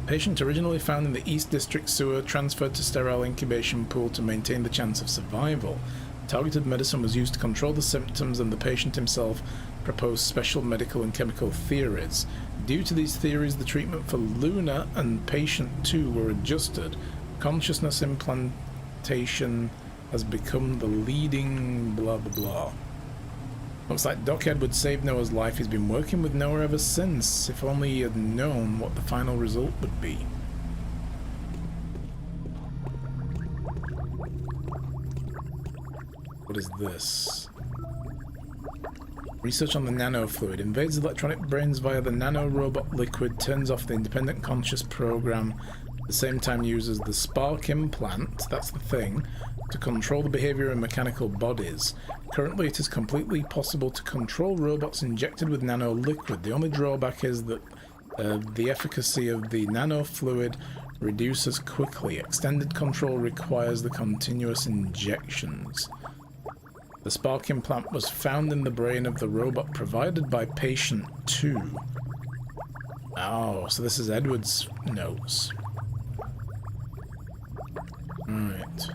Patient originally found in the East District sewer, transferred to sterile incubation pool to maintain the chance of survival. Targeted medicine was used to control the symptoms, and the patient himself proposed special medical and chemical theories. Due to these theories, the treatment for Luna and patient 2 were adjusted. Consciousness implantation has become the leading blah blah blah. Looks like Doc Edwards saved Noah's life. He's been working with Noah ever since. If only he had known what the final result would be. What is this? Research on the nanofluid. Invades electronic brains via the nanorobot liquid. Turns off the independent conscious program. At the same time uses the spark implant, that's the thing, to control the behavior of mechanical bodies. Currently it is completely possible to control robots injected with nano liquid. The only drawback is that the efficacy of the nanofluid reduces quickly. Extended control requires the continuous injections. The spark implant was found in the brain of the robot provided by patient 2. Oh, so this is Edward's notes. Alright.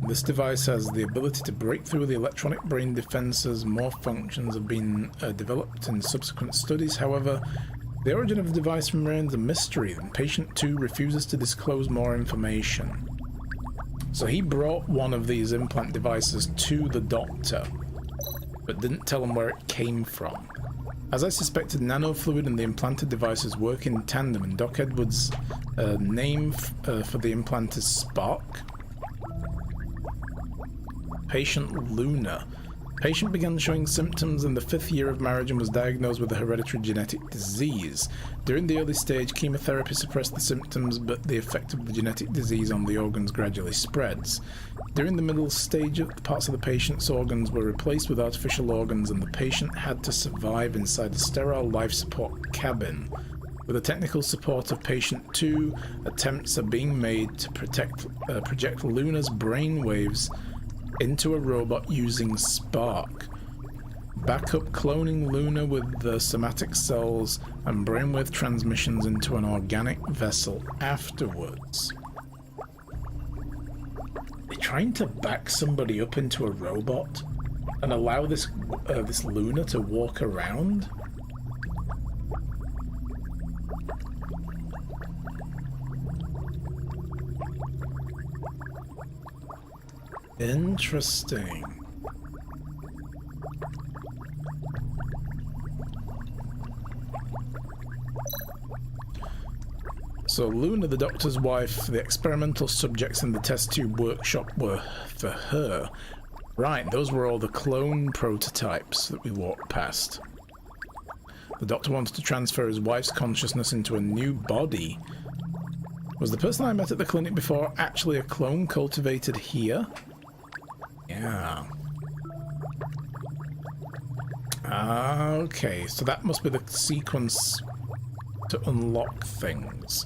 This device has the ability to break through the electronic brain defenses. More functions have been developed in subsequent studies. However, the origin of the device remains a mystery, and patient 2 refuses to disclose more information. So he brought one of these implant devices to the doctor, but didn't tell him where it came from. As I suspected, nanofluid and the implanted devices work in tandem, and Doc Edwards' name for the implant is Spark. Patient Luna. Patient began showing symptoms in the 5th year of marriage and was diagnosed with a hereditary genetic disease. During the early stage, chemotherapy suppressed the symptoms, but the effect of the genetic disease on the organs gradually spreads. During the middle stage, parts of the patient's organs were replaced with artificial organs, and the patient had to survive inside a sterile life support cabin. With the technical support of patient 2, attempts are being made to project Luna's brainwaves into a robot using Spark. Backup cloning Luna with the somatic cells and brainwave transmissions into an organic vessel afterwards. They're trying to back somebody up into a robot and allow this Luna to walk around? Interesting. So Luna, the doctor's wife, the experimental subjects in the test tube workshop were for her. Right, those were all the clone prototypes that we walked past. The doctor wanted to transfer his wife's consciousness into a new body. Was the person I met at the clinic before actually a clone cultivated here? Yeah. Okay, so that must be the sequence to unlock things.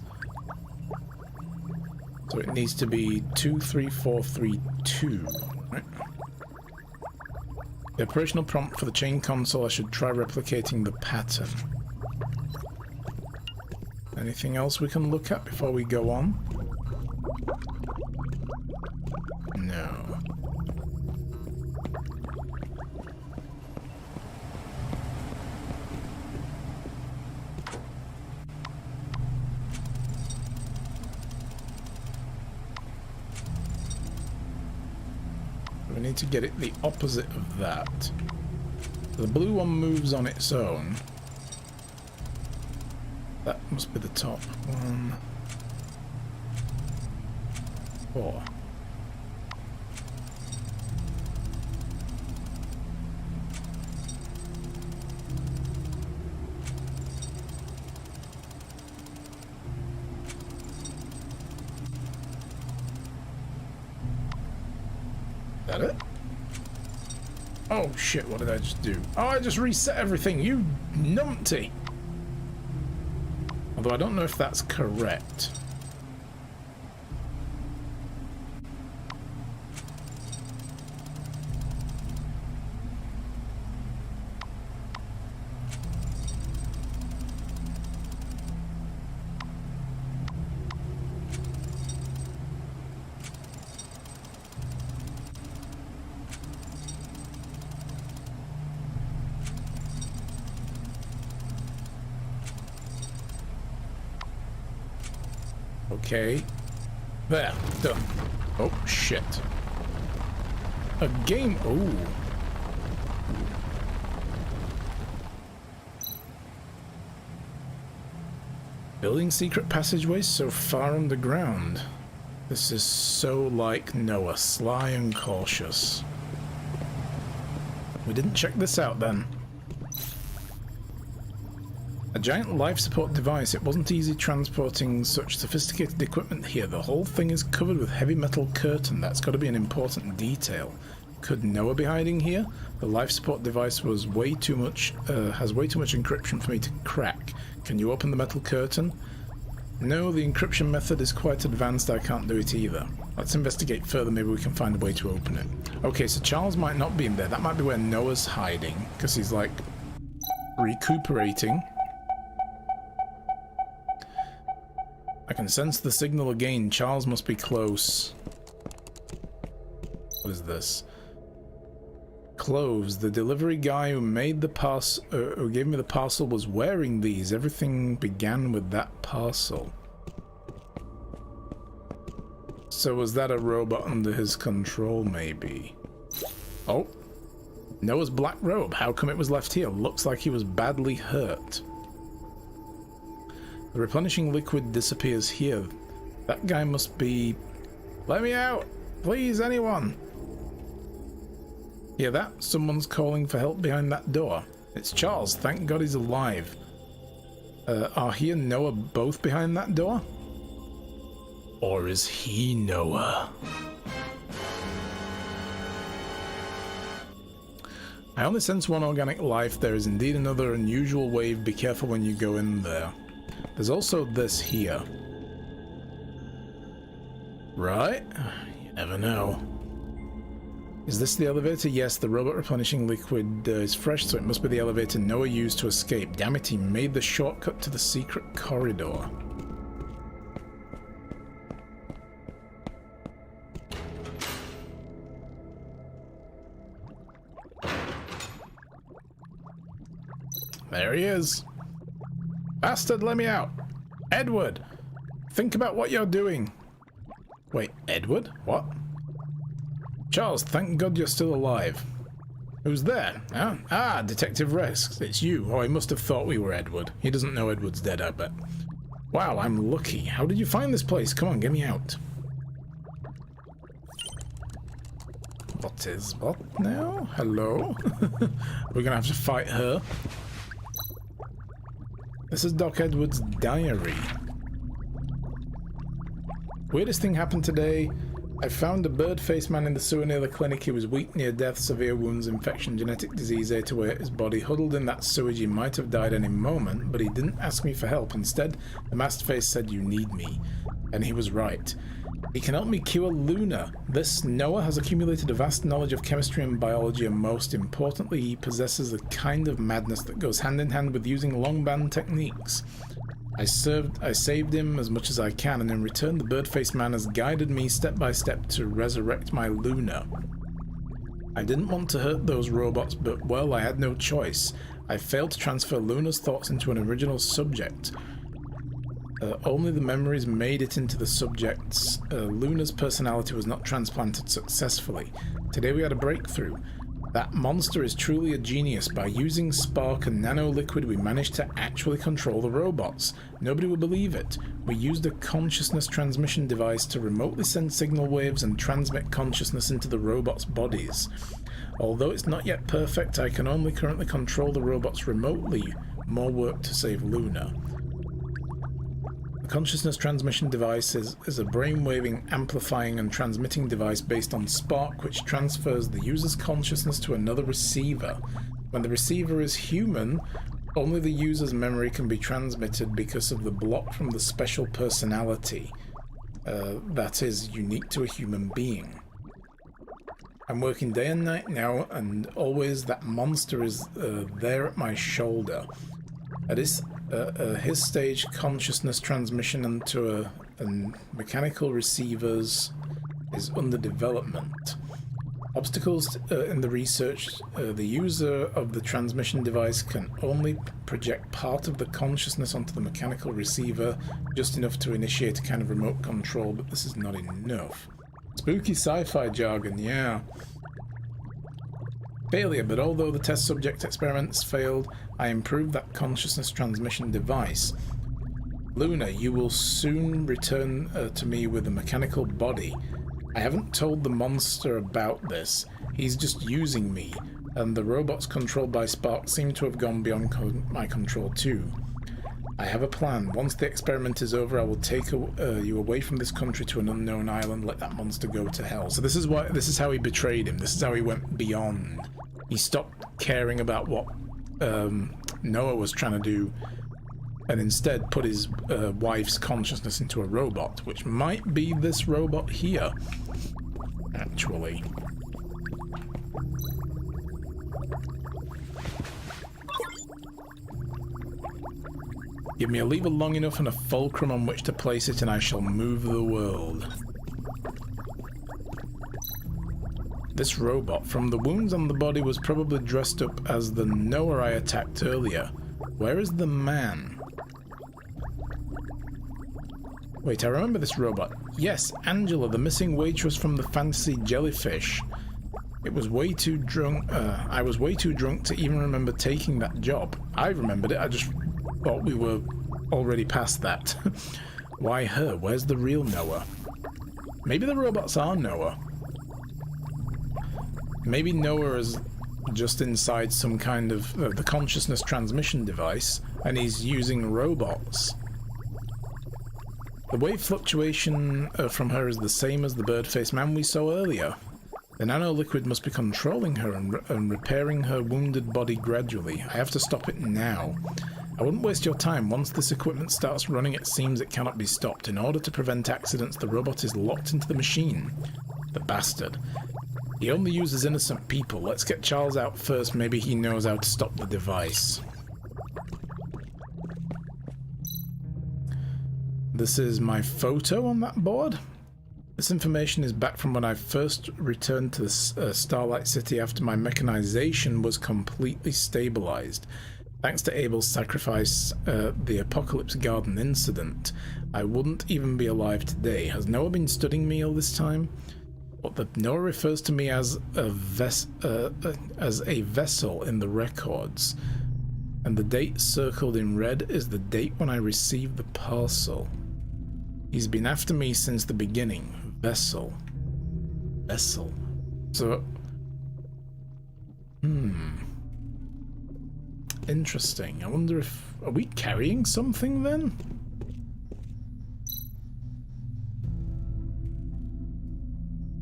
So it needs to be 23432, right? The operational prompt for the chain console, I should try replicating the pattern. Anything else we can look at before we go on? No. need to get it the opposite of that. The blue one moves on its own. That must be the top one. 4. That it? Oh shit, what did I just do? Oh, I just reset everything, you numpty! Although I don't know if that's correct. Okay. There. Done. Oh, shit. A game. Ooh. Building secret passageways so far underground. This is so like Noah, sly and cautious. We didn't check this out then. A giant life support device. It wasn't easy transporting such sophisticated equipment here. The whole thing is covered with heavy metal curtain. That's got to be an important detail. Could Noah be hiding here? The life support device was way too much, has way too much encryption for me to crack. Can you open the metal curtain? No, the encryption method is quite advanced. I can't do it either. Let's investigate further. Maybe we can find a way to open it. Okay, so Charles might not be in there. That might be where Noah's hiding, because he's like recuperating. I can sense the signal again. Charles must be close. What is this? Clothes. The delivery guy who made the who gave me the parcel was wearing these. Everything began with that parcel. So was that a robot under his control, maybe? Oh. Noah's black robe. How come it was left here? Looks like he was badly hurt. The replenishing liquid disappears here. That guy must be... Let me out! Please, anyone! Hear that? Someone's calling for help behind that door. It's Charles. Thank God he's alive. Are he and Noah both behind that door? Or is he Noah? I only sense one organic life. There is indeed another unusual wave. Be careful when you go in there. There's also this here. Right? You never know. Is this the elevator? Yes, the robot replenishing liquid is fresh, so it must be the elevator Noah used to escape. Damn it, he made the shortcut to the secret corridor. There he is. Bastard, let me out. Edward, think about what you're doing. Wait, Edward? What? Charles, thank God you're still alive. Who's there? Huh? Ah, Detective Rex. It's you. Oh, he must have thought we were Edward. He doesn't know Edward's dead, I bet. Wow, I'm lucky. How did you find this place? Come on, get me out. What is what now? Hello? We're gonna have to fight her. This is Doc Edwards' diary. Weirdest thing happened today. I found a bird-faced man in the sewer near the clinic. He was weak, near death, severe wounds, infection, genetic disease ate away at his body. Huddled in that sewage, he might have died any moment, but he didn't ask me for help. Instead, the masked face said, "You need me." And he was right. He can help me cure Luna. This Noah has accumulated a vast knowledge of chemistry and biology, and most importantly, he possesses a kind of madness that goes hand in hand with using longband techniques. I saved him as much as I can, and in return the bird-faced man has guided me step by step to resurrect my Luna. I didn't want to hurt those robots, but well, I had no choice. I failed to transfer Luna's thoughts into an original subject. Only the memories made it into the subjects. Luna's personality was not transplanted successfully. Today we had a breakthrough. That monster is truly a genius. By using spark and nanoliquid, we managed to actually control the robots. Nobody would believe it. We used a consciousness transmission device to remotely send signal waves and transmit consciousness into the robots' bodies. Although it's not yet perfect, I can only currently control the robots remotely. More work to save Luna. The consciousness transmission device is a brainwaving, amplifying and transmitting device based on spark, which transfers the user's consciousness to another receiver. When the receiver is human, only the user's memory can be transmitted because of the block from the special personality that is unique to a human being. I'm working day and night now, and always that monster is there at my shoulder. At his stage, consciousness transmission into a mechanical receivers is under development. Obstacles in the research, the user of the transmission device can only project part of the consciousness onto the mechanical receiver, just enough to initiate a kind of remote control, but this is not enough. Spooky sci-fi jargon, yeah. Failure, but although the test subject experiments failed, I improved that consciousness transmission device. Luna, you will soon return to me with a mechanical body. I haven't told the monster about this. He's just using me, and the robots controlled by Spark seem to have gone beyond my control too. I have a plan. Once the experiment is over, I will take you away from this country to an unknown island. Let that monster go to hell. So this is how he betrayed him. This is how he went beyond. He stopped caring about what Noah was trying to do, and instead put his wife's consciousness into a robot, which might be this robot here, actually. Give me a lever long enough and a fulcrum on which to place it, and I shall move the world. This robot, from the wounds on the body, was probably dressed up as the Noah I attacked earlier. Where is the man? Wait, I remember this robot. Yes, Angela, the missing waitress from the Fantasy Jellyfish. It was way too drunk. I was way too drunk to even remember taking that job. I remembered it, I just thought we were already past that. Why her? Where's the real Noah? Maybe the robots are Noah. Maybe Noah is just inside some kind of the consciousness transmission device, and he's using robots. The wave fluctuation from her is the same as the bird-faced man we saw earlier. The nanoliquid must be controlling her and repairing her wounded body gradually. I have to stop it now. I wouldn't waste your time. Once this equipment starts running, it seems it cannot be stopped. In order to prevent accidents, the robot is locked into the machine. The bastard. He only uses innocent people. Let's get Charles out first. Maybe he knows how to stop the device. This is my photo on that board. This information is back from when I first returned to the Starlight City after my mechanization was completely stabilized. Thanks to Abel's sacrifice, the Apocalypse Garden incident, I wouldn't even be alive today. Has Noah been studying me all this time? But the Noah refers to me as a vessel in the records, and the date circled in red is the date when I received the parcel. He's been after me since the beginning. Vessel. So, interesting. I wonder if... Are we carrying something then?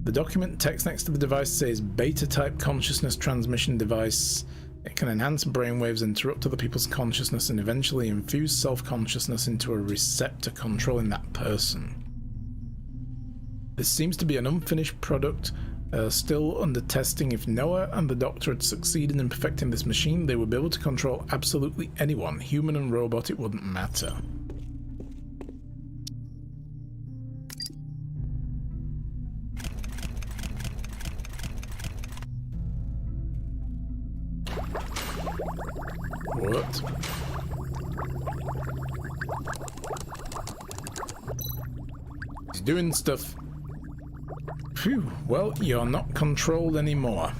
The document text next to the device says beta-type consciousness transmission device. It can enhance brainwaves, interrupt other people's consciousness, and eventually infuse self-consciousness into a receptor controlling that person. This seems to be an unfinished product, still under testing. If Noah and the Doctor had succeeded in perfecting this machine, they would be able to control absolutely anyone, human and robot, it wouldn't matter. What? He's doing stuff. Phew, well, you're not controlled anymore.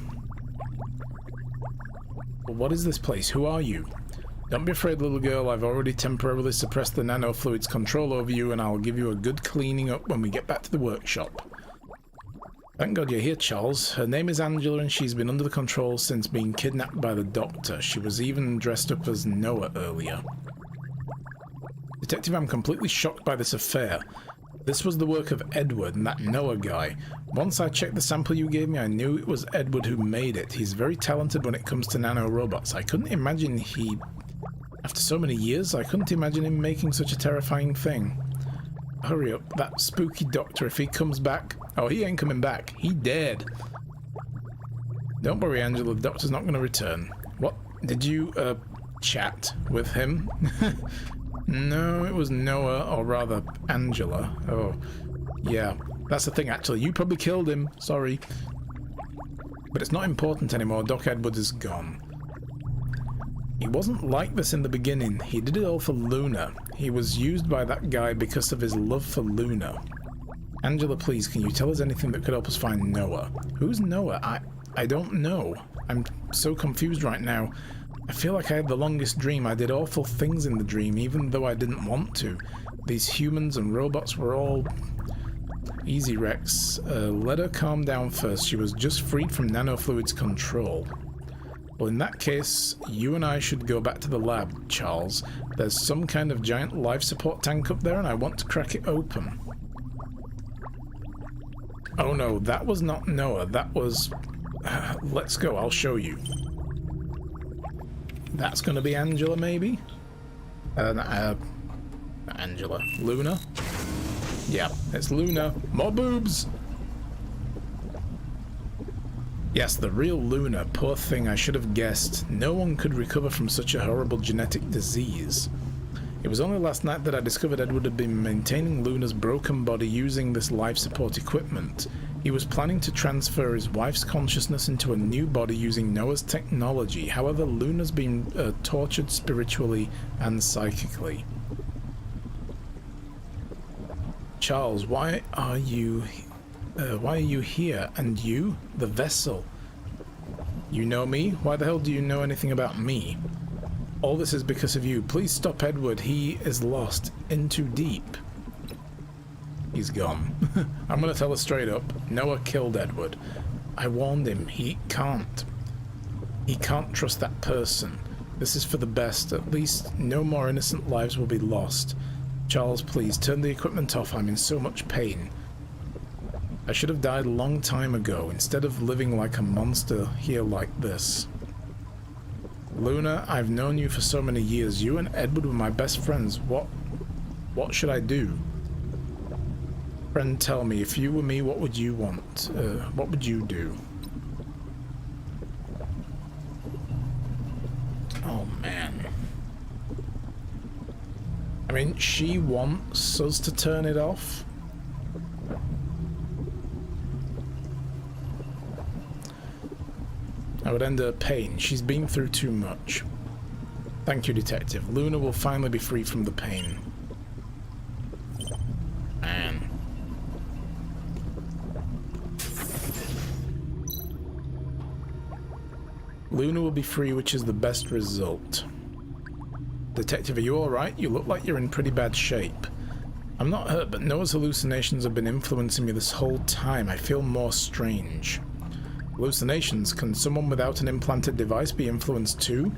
But what is this place? Who are you? Don't be afraid, little girl. I've already temporarily suppressed the nanofluid's control over you, and I'll give you a good cleaning up when we get back to the workshop. Thank God you're here, Charles. Her name is Angela, and she's been under the control since being kidnapped by the doctor. She was even dressed up as Noah earlier. Detective, I'm completely shocked by this affair. This was the work of Edward and that Noah guy. Once I checked the sample you gave me, I knew it was Edward who made it. He's very talented when it comes to nanorobots. I couldn't imagine he... After so many years, I couldn't imagine him making such a terrifying thing. Hurry up, that spooky doctor, if he comes back... Oh, he ain't coming back. He dead. Don't worry, Angela, the doctor's not going to return. What? Did you, chat with him? No, it was Noah, or rather, Angela. Oh, yeah. That's the thing, actually. You probably killed him. Sorry. But it's not important anymore. Doc Edward is gone. He wasn't like this in the beginning. He did it all for Luna. He was used by that guy because of his love for Luna. Angela, please, can you tell us anything that could help us find Noah? Who's Noah? I don't know. I'm so confused right now. I feel like I had the longest dream. I did awful things in the dream, even though I didn't want to. These humans and robots were all... Easy, Rex. Let her calm down first. She was just freed from nanofluid's control. Well, in that case, you and I should go back to the lab, Charles. There's some kind of giant life support tank up there, and I want to crack it open. Oh no, that was not Noah. That was... let's go, I'll show you. That's gonna be Angela, maybe? Angela. Luna? Yeah, it's Luna. More boobs! Yes, the real Luna. Poor thing, I should have guessed. No one could recover from such a horrible genetic disease. It was only last night that I discovered Edward had been maintaining Luna's broken body using this life support equipment. He was planning to transfer his wife's consciousness into a new body using Noah's technology. However, Luna's been tortured spiritually and psychically. Charles, why are you here? And you? The vessel. You know me? Why the hell do you know anything about me? All this is because of you. Please stop Edward. He is lost in too deep. He's gone. I'm gonna tell her straight up. Noah killed Edward. I warned him. He can't trust that person. This is for the best. At least no more innocent lives will be lost. Charles, please turn the equipment off. I'm in so much pain. I should have died a long time ago instead of living like a monster here like this. Luna, I've known you for so many years. You and Edward were my best friends. What should I do? Friend, tell me, if you were me, what would you want? What would you do? Oh, man. I mean, she wants us to turn it off. I would end her pain. She's been through too much. Thank you, Detective. Luna will finally be free from the pain. Man. Luna will be free, which is the best result. Detective, are you alright? You look like you're in pretty bad shape. I'm not hurt, but Noah's hallucinations have been influencing me this whole time. I feel more strange. Hallucinations? Can someone without an implanted device be influenced too?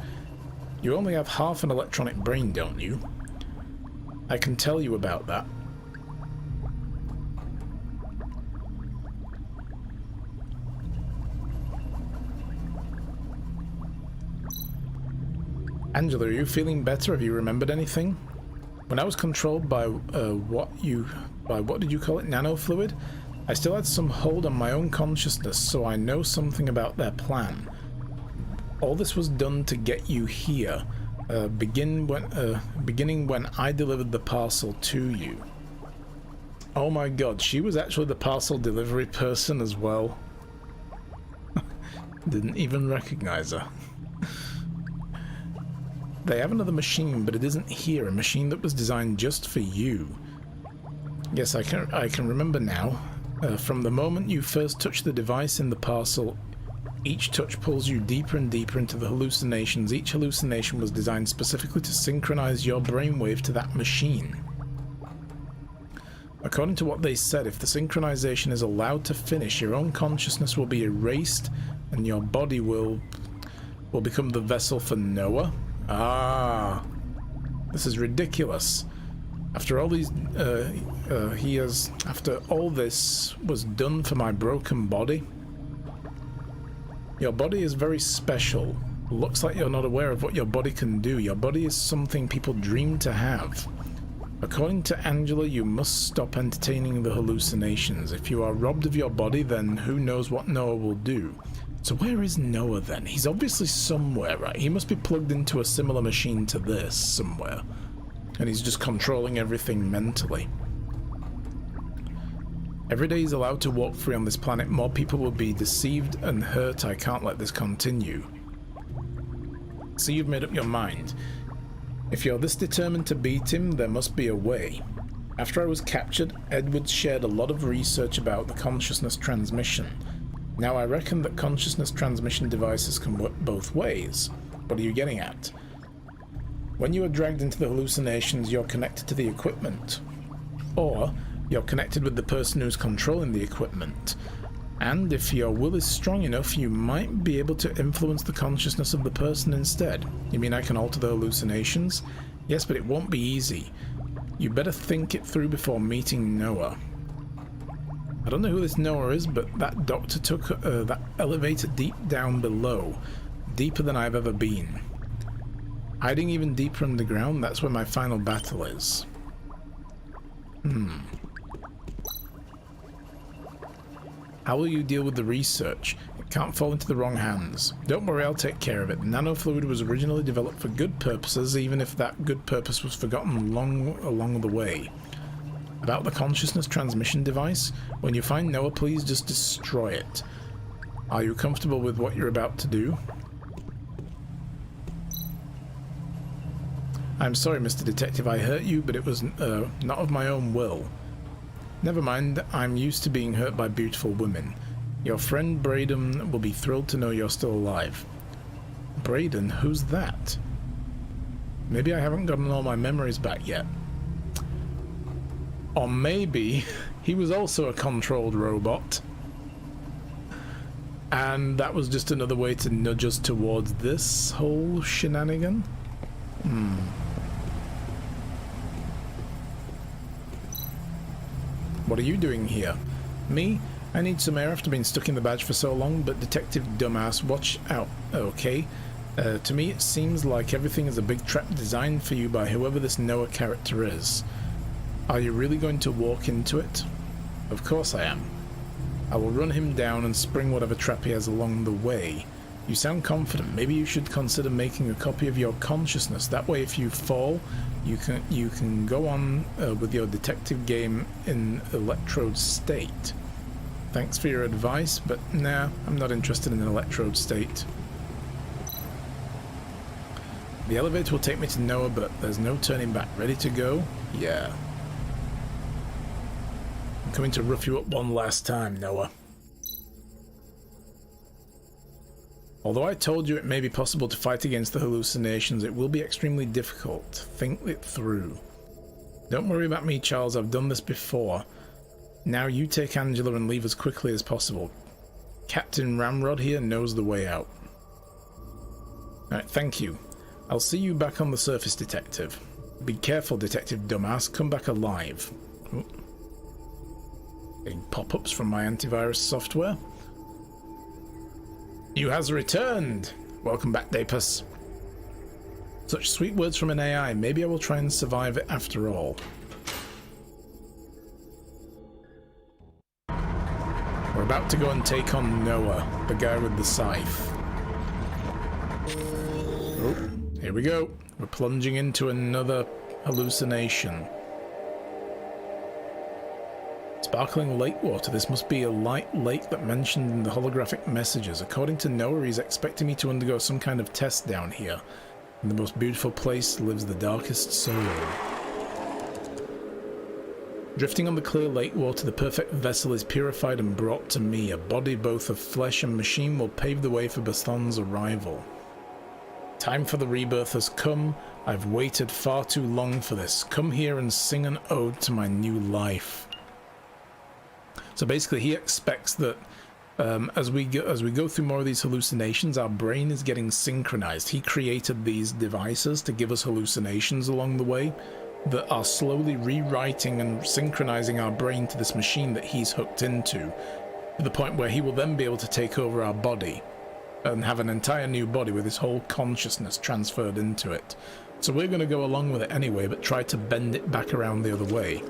You only have half an electronic brain, don't you? I can tell you about that. Angela, are you feeling better? Have you remembered anything? When I was controlled by what did you call it? Nanofluid? I still had some hold on my own consciousness, so I know something about their plan. All this was done to get you here, beginning when I delivered the parcel to you. Oh my god, she was actually the parcel delivery person as well. Didn't even recognize her. They have another machine, but it isn't here, a machine that was designed just for you. Yes, I can remember now. From the moment you first touch the device in the parcel, each touch pulls you deeper and deeper into the hallucinations. Each hallucination was designed specifically to synchronize your brainwave to that machine. According to what they said, if the synchronization is allowed to finish, your own consciousness will be erased and your body will become the vessel for Noah. Ah, this is ridiculous. After all these, after all this was done for my broken body. Your body is very special. Looks like you're not aware of what your body can do. Your body is something people dream to have. According to Angela, you must stop entertaining the hallucinations. If you are robbed of your body, then who knows what Noah will do. So where is Noah then? He's obviously somewhere, right? He must be plugged into a similar machine to this somewhere. And he's just controlling everything mentally. Every day he's allowed to walk free on this planet, more people will be deceived and hurt. I can't let this continue. So you've made up your mind. If you're this determined to beat him, there must be a way. After I was captured, Edwards shared a lot of research about the consciousness transmission. Now I reckon that consciousness transmission devices can work both ways. What are you getting at? When you are dragged into the hallucinations, you're connected to the equipment. Or you're connected with the person who's controlling the equipment. And if your will is strong enough, you might be able to influence the consciousness of the person instead. You mean I can alter the hallucinations? Yes, but it won't be easy. You better think it through before meeting Noah. I don't know who this Noah is, but that doctor took that elevator deep down below. Deeper than I've ever been. Hiding even deeper underground, that's where my final battle is. How will you deal with the research? It can't fall into the wrong hands. Don't worry, I'll take care of it. Nanofluid was originally developed for good purposes, even if that good purpose was forgotten long along the way. About the consciousness transmission device, when you find Noah, please just destroy it. Are you comfortable with what you're about to do? I'm sorry, Mr. Detective, I hurt you, but it was not of my own will. Never mind, I'm used to being hurt by beautiful women. Your friend Braden will be thrilled to know you're still alive. Braden? Who's that? Maybe I haven't gotten all my memories back yet. Or maybe he was also a controlled robot. And that was just another way to nudge us towards this whole shenanigan? What are you doing here? Me? I need some air after being stuck in the badge for so long, but Detective Dumbass, watch out, okay? To me it seems like everything is a big trap designed for you by whoever this Noah character is. Are you really going to walk into it? Of course I am. I will run him down and spring whatever trap he has along the way. You sound confident. Maybe you should consider making a copy of your consciousness. That way if you fall, you can go on with your detective game in electrode state. Thanks for your advice, but nah, I'm not interested in an electrode state. The elevator will take me to Noah, but there's no turning back. Ready to go? Yeah. I'm coming to rough you up one last time, Noah. Although I told you it may be possible to fight against the hallucinations, it will be extremely difficult. Think it through. Don't worry about me, Charles. I've done this before. Now you take Angela and leave as quickly as possible. Captain Ramrod here knows the way out. Alright, thank you. I'll see you back on the surface, Detective. Be careful, Detective Dumbass. Come back alive. Oh. Getting pop-ups from my antivirus software. You has returned! Welcome back, Dapus. Such sweet words from an AI. Maybe I will try and survive it after all. We're about to go and take on Noah, the guy with the scythe. Oh, here we go. We're plunging into another hallucination. Sparkling lake water. This must be a light lake that mentioned in the holographic messages. According to Noah, he's expecting me to undergo some kind of test down here. In the most beautiful place lives the darkest soul. Drifting on the clear lake water, the perfect vessel is purified and brought to me. A body both of flesh and machine will pave the way for Baston's arrival. Time for the rebirth has come. I've waited far too long for this. Come here and sing an ode to my new life. So basically he expects that as we go through more of these hallucinations, our brain is getting synchronized. He created these devices to give us hallucinations along the way that are slowly rewriting and synchronizing our brain to this machine that he's hooked into, to the point where he will then be able to take over our body and have an entire new body with his whole consciousness transferred into it. So we're going to go along with it anyway, but try to bend it back around the other way.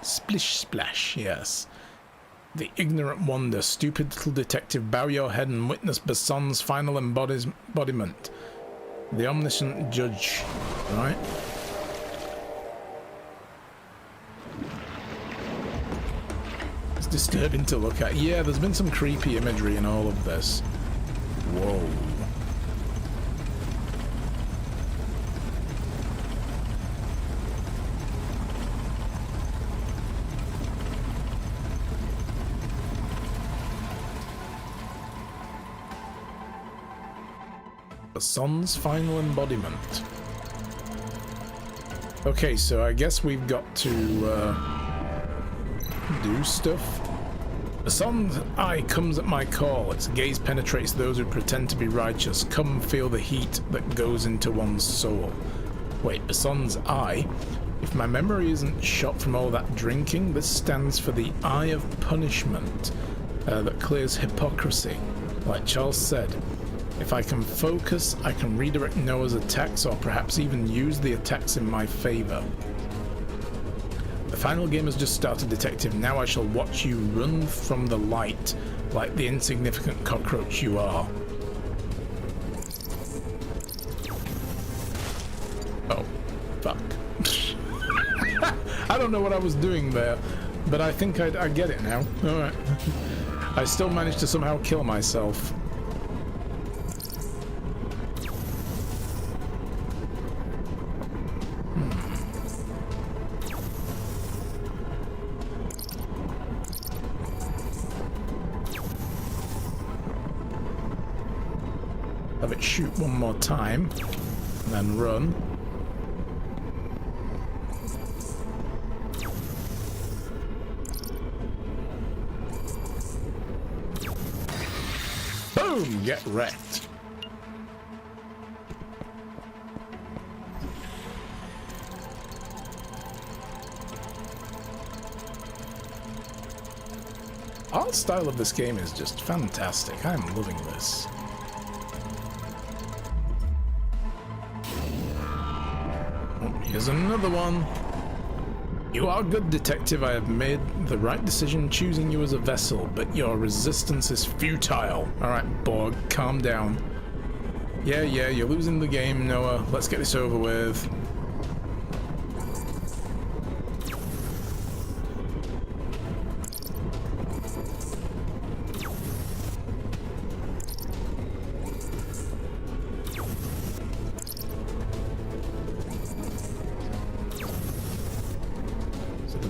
Splish splash, yes. The ignorant wonder, stupid little detective, bow your head and witness Baston's final embodiment. The omniscient judge, right? It's disturbing to look at. Yeah, there's been some creepy imagery in all of this. Whoa. Baston's final embodiment. Okay, so I guess we've got to do stuff. Baston's eye comes at my call. Its gaze penetrates those who pretend to be righteous. Come feel the heat that goes into one's soul. Wait, Baston's eye? If my memory isn't shot from all that drinking, this stands for the eye of punishment that clears hypocrisy. Like Charles said, if I can focus, I can redirect Noah's attacks or perhaps even use the attacks in my favor. The final game has just started, Detective. Now I shall watch you run from the light like the insignificant cockroach you are. Oh, fuck. I don't know what I was doing there, but I think I get it now. Alright. I still managed to somehow kill myself. Have it shoot one more time, and then run. Boom! Get wrecked. Art style of this game is just fantastic. I'm loving this. Here's another one. You are good, Detective. I have made the right decision choosing you as a vessel, but your resistance is futile. Alright, Borg, calm down. Yeah, you're losing the game, Noah. Let's get this over with.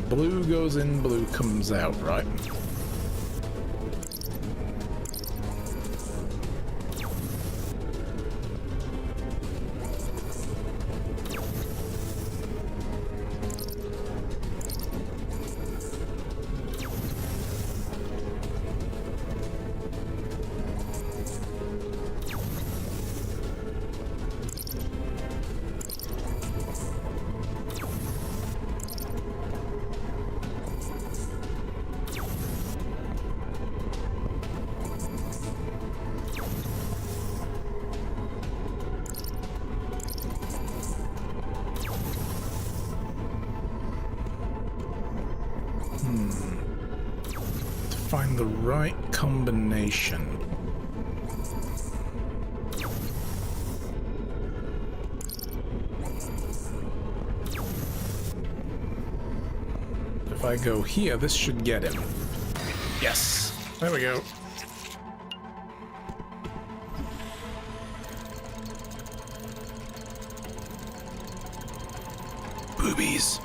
Blue goes in, blue comes out, right? To find the right combination. If I go here, this should get him. Yes! There we go. Boobies.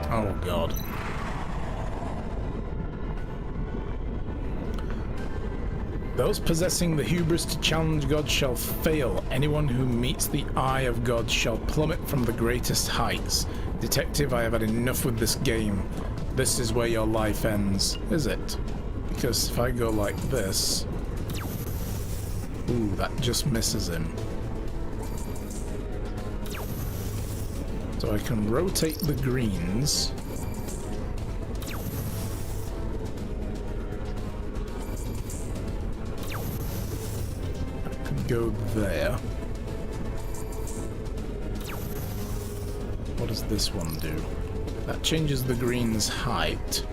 Oh god. Those possessing the hubris to challenge God shall fail. Anyone who meets the eye of God shall plummet from the greatest heights. Detective, I have had enough with this game. This is where your life ends, is it? Because if I go like this... Ooh, that just misses him. So I can rotate the greens. I can go there. What does this one do? That changes the green's height.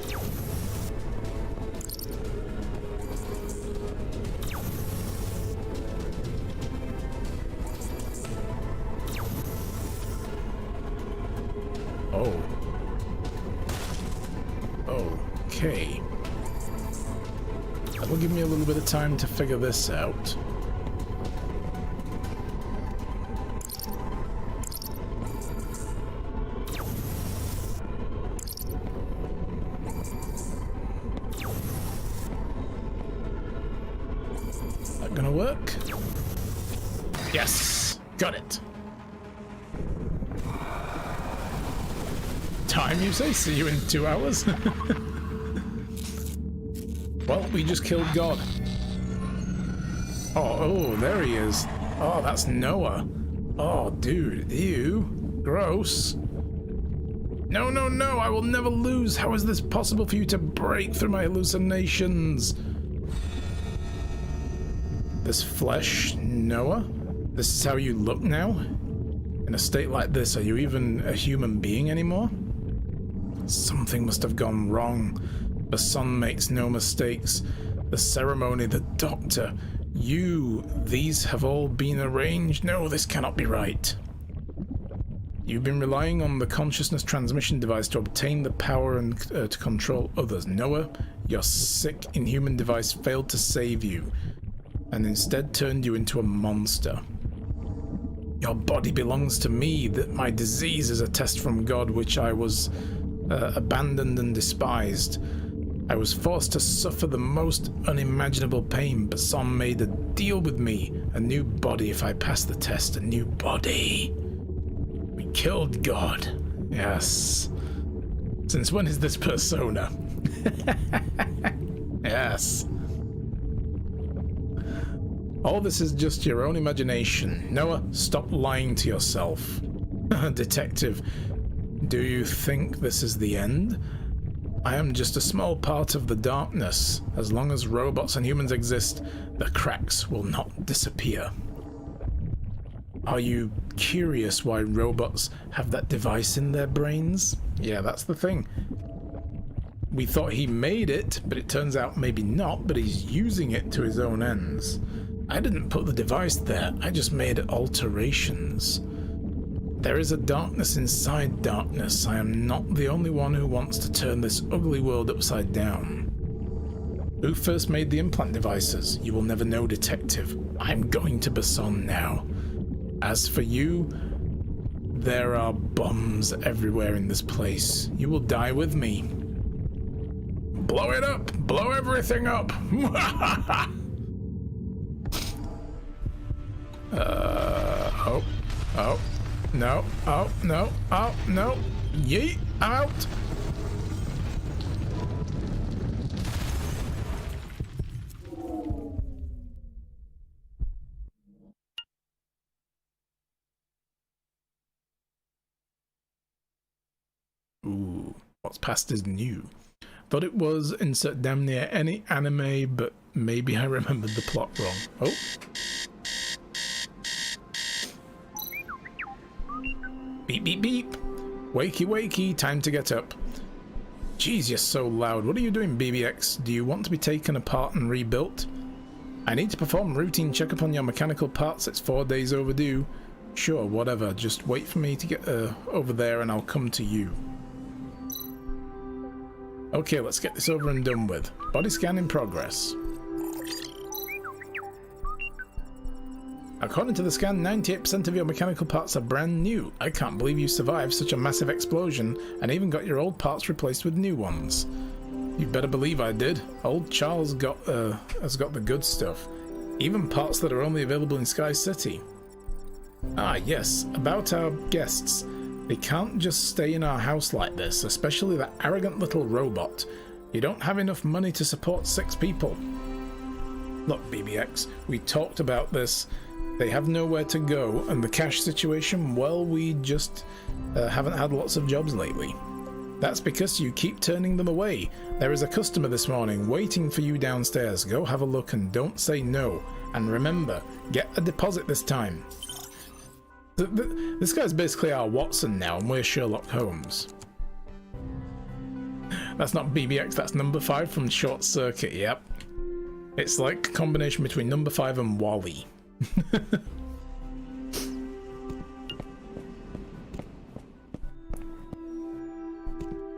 Oh. Okay. That will give me a little bit of time to figure this out. That gonna work? Yes! Got it! Time, you say? See you in 2 hours? Well, we just killed God. Oh, there he is. Oh, that's Noah. Oh, dude. Ew. Gross. No, no, no. I will never lose. How is this possible for you to break through my hallucinations? This flesh, Noah? This is how you look now? In a state like this, are you even a human being anymore? Something must have gone wrong. The sun makes no mistakes. The ceremony, the doctor, you, these have all been arranged. No, this cannot be right. You've been relying on the consciousness transmission device to obtain the power and to control others. Noah, your sick, inhuman device failed to save you, and instead turned you into a monster. Your body belongs to me. That my disease is a test from God, which I was abandoned and despised. I was forced to suffer the most unimaginable pain, but Son made a deal with me. A new body if I passed the test. A new body. We killed God. Yes. Since when is this persona? Yes. All this is just your own imagination. Noah, stop lying to yourself. Detective, do you think this is the end? I am just a small part of the darkness. As long as robots and humans exist, the cracks will not disappear. Are you curious why robots have that device in their brains? Yeah, that's the thing. We thought he made it, but it turns out maybe not, but he's using it to his own ends. I didn't put the device there, I just made alterations. There is a darkness inside darkness. I am not the only one who wants to turn this ugly world upside down. Who first made the implant devices? You will never know, Detective. I'm going to Basson now. As for you, there are bombs everywhere in this place. You will die with me. Blow it up! Blow everything up! Oh. No. Oh, no. Oh, no. Yeet. Out. Ooh. What's past is new. Thought it was insert damn near any anime, but maybe I remembered the plot wrong. Oh. Beep, beep, beep. Wakey, wakey, time to get up. Jeez, you're so loud. What are you doing, BBX? Do you want to be taken apart and rebuilt? I need to perform a routine checkup on your mechanical parts. It's 4 days overdue. Sure, whatever. Just wait for me to get over there and I'll come to you. Okay, let's get this over and done with. Body scan in progress. According to the scan, 98% of your mechanical parts are brand new. I can't believe you survived such a massive explosion and even got your old parts replaced with new ones. You better believe I did. Old Charles has got the good stuff. Even parts that are only available in Sky City. Ah yes, about our guests. They can't just stay in our house like this, especially that arrogant little robot. You don't have enough money to support 6 people. Look, BBX, we talked about this. They have nowhere to go, and the cash situation, well, we just haven't had lots of jobs lately. That's because you keep turning them away. There is a customer this morning waiting for you downstairs. Go have a look and don't say no. And remember, get a deposit this time. This guy's basically our Watson now, and we're Sherlock Holmes. That's not BBX, that's number 5 from Short Circuit, yep. It's like a combination between number 5 and Wally.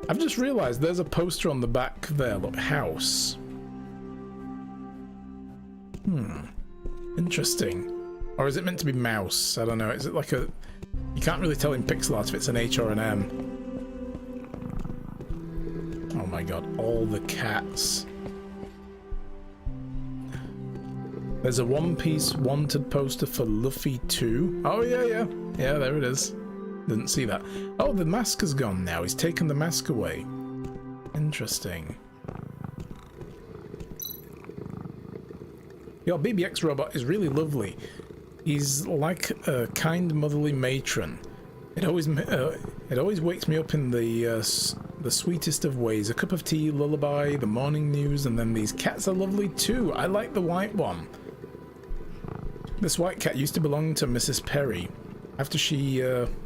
I've just realized there's a poster on the back there, look, house. Interesting. Or is it meant to be mouse? I don't know. Is it like a... You can't really tell in pixel art if it's an H or an M. Oh my god, all the cats. There's a One Piece wanted poster for Luffy 2. Oh yeah, yeah. Yeah, there it is. Didn't see that. Oh, the mask has gone now. He's taken the mask away. Interesting. Your BBX robot is really lovely. He's like a kind motherly matron. It always wakes me up in the sweetest of ways. A cup of tea, lullaby, the morning news, and then these cats are lovely too. I like the white one. This white cat used to belong to Mrs. Perry. After she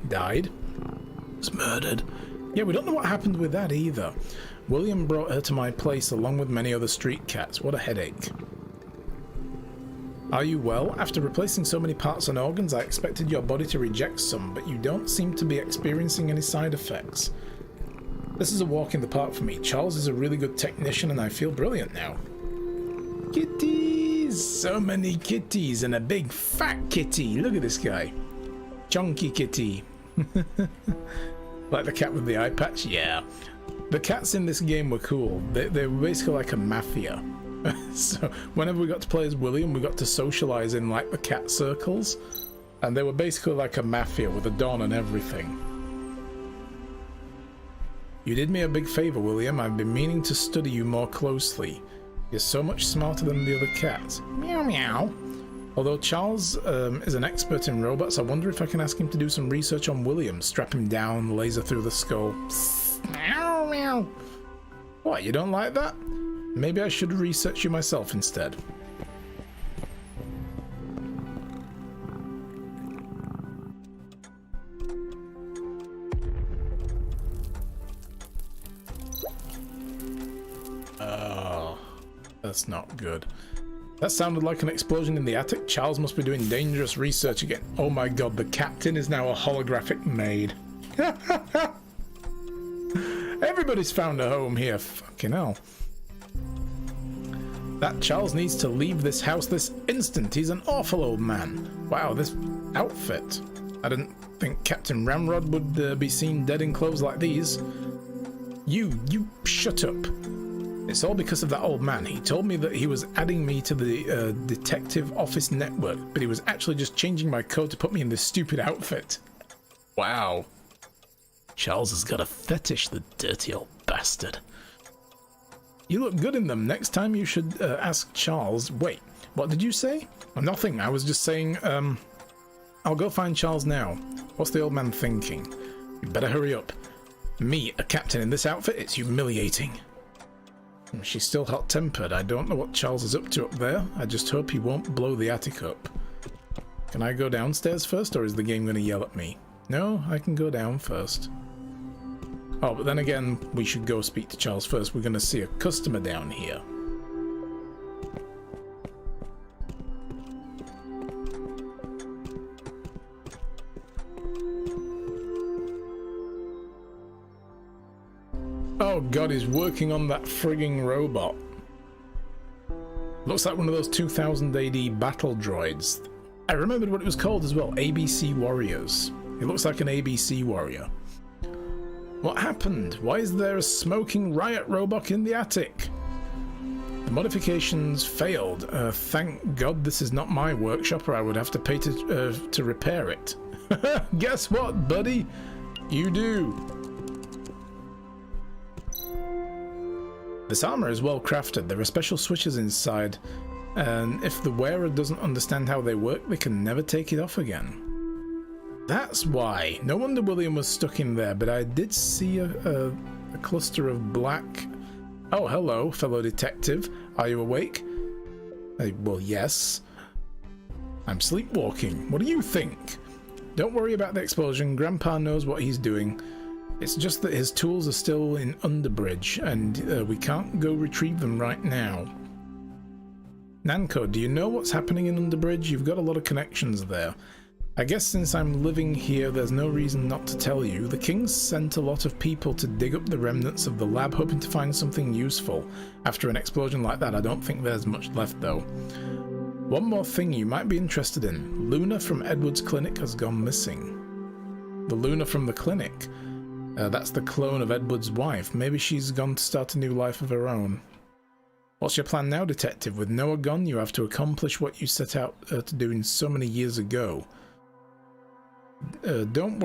died, was murdered. Yeah, we don't know what happened with that either. William brought her to my place along with many other street cats. What a headache. Are you well? After replacing so many parts and organs, I expected your body to reject some, but you don't seem to be experiencing any side effects. This is a walk in the park for me. Charles is a really good technician and I feel brilliant now. Kitties! So many kitties and a big fat kitty. Look at this guy. Chunky kitty. Like the cat with the eye patch? Yeah. The cats in this game were cool. They were basically like a mafia. So whenever we got to play as William, we got to socialize in like the cat circles. And they were basically like a mafia with a don and everything. You did me a big favor, William. I've been meaning to study you more closely. You're so much smarter than the other cats. Meow meow. Although Charles is an expert in robots, I wonder if I can ask him to do some research on William. Strap him down, laser through the skull. Meow meow. What, you don't like that? Maybe I should research you myself instead. Oh, that's not good. That sounded like an explosion in the attic. Charles must be doing dangerous research again. Oh my god, the captain is now a holographic maid. Everybody's found a home here. Fucking hell. That Charles needs to leave this house this instant. He's an awful old man. Wow, this outfit. I didn't think Captain Ramrod would be seen dead in clothes like these. You shut up. It's all because of that old man. He told me that he was adding me to the detective office network, but he was actually just changing my code to put me in this stupid outfit. Wow. Charles has got a fetish, the dirty old bastard. You look good in them. Next time you should ask Charles. Wait, what did you say? Nothing. I was just saying, I'll go find Charles now. What's the old man thinking? You better hurry up. Me, a captain in this outfit? It's humiliating. She's still hot-tempered. I don't know what Charles is up to up there. I just hope he won't blow the attic up. Can I go downstairs first, or is the game going to yell at me? No, I can go down first. Oh, but then again, we should go speak to Charles first. We're going to see a customer down here. Oh god, he's working on that frigging robot. Looks like one of those 2000 AD battle droids. I remembered what it was called as well, ABC Warriors. It looks like an ABC warrior. What happened? Why is there a smoking riot robot in the attic? The modifications failed. Thank God this is not my workshop, or I would have to pay to repair it. Guess what, buddy? You do. This armor is well crafted. There are special switches inside, and if the wearer doesn't understand how they work, they can never take it off again. That's why. No wonder William was stuck in there, but I did see a cluster of black... Oh, hello, fellow detective. Are you awake? Well, yes. I'm sleepwalking. What do you think? Don't worry about the explosion. Grandpa knows what he's doing. It's just that his tools are still in Underbridge, and we can't go retrieve them right now. Nanko, do you know what's happening in Underbridge? You've got a lot of connections there. I guess since I'm living here, there's no reason not to tell you. The Kings sent a lot of people to dig up the remnants of the lab, hoping to find something useful. After an explosion like that, I don't think there's much left, though. One more thing you might be interested in. Luna from Edward's clinic has gone missing. The Luna from the clinic? That's the clone of Edward's wife. Maybe she's gone to start a new life of her own. What's your plan now, detective? With Noah gone, you have to accomplish what you set out to do so many years ago. Don't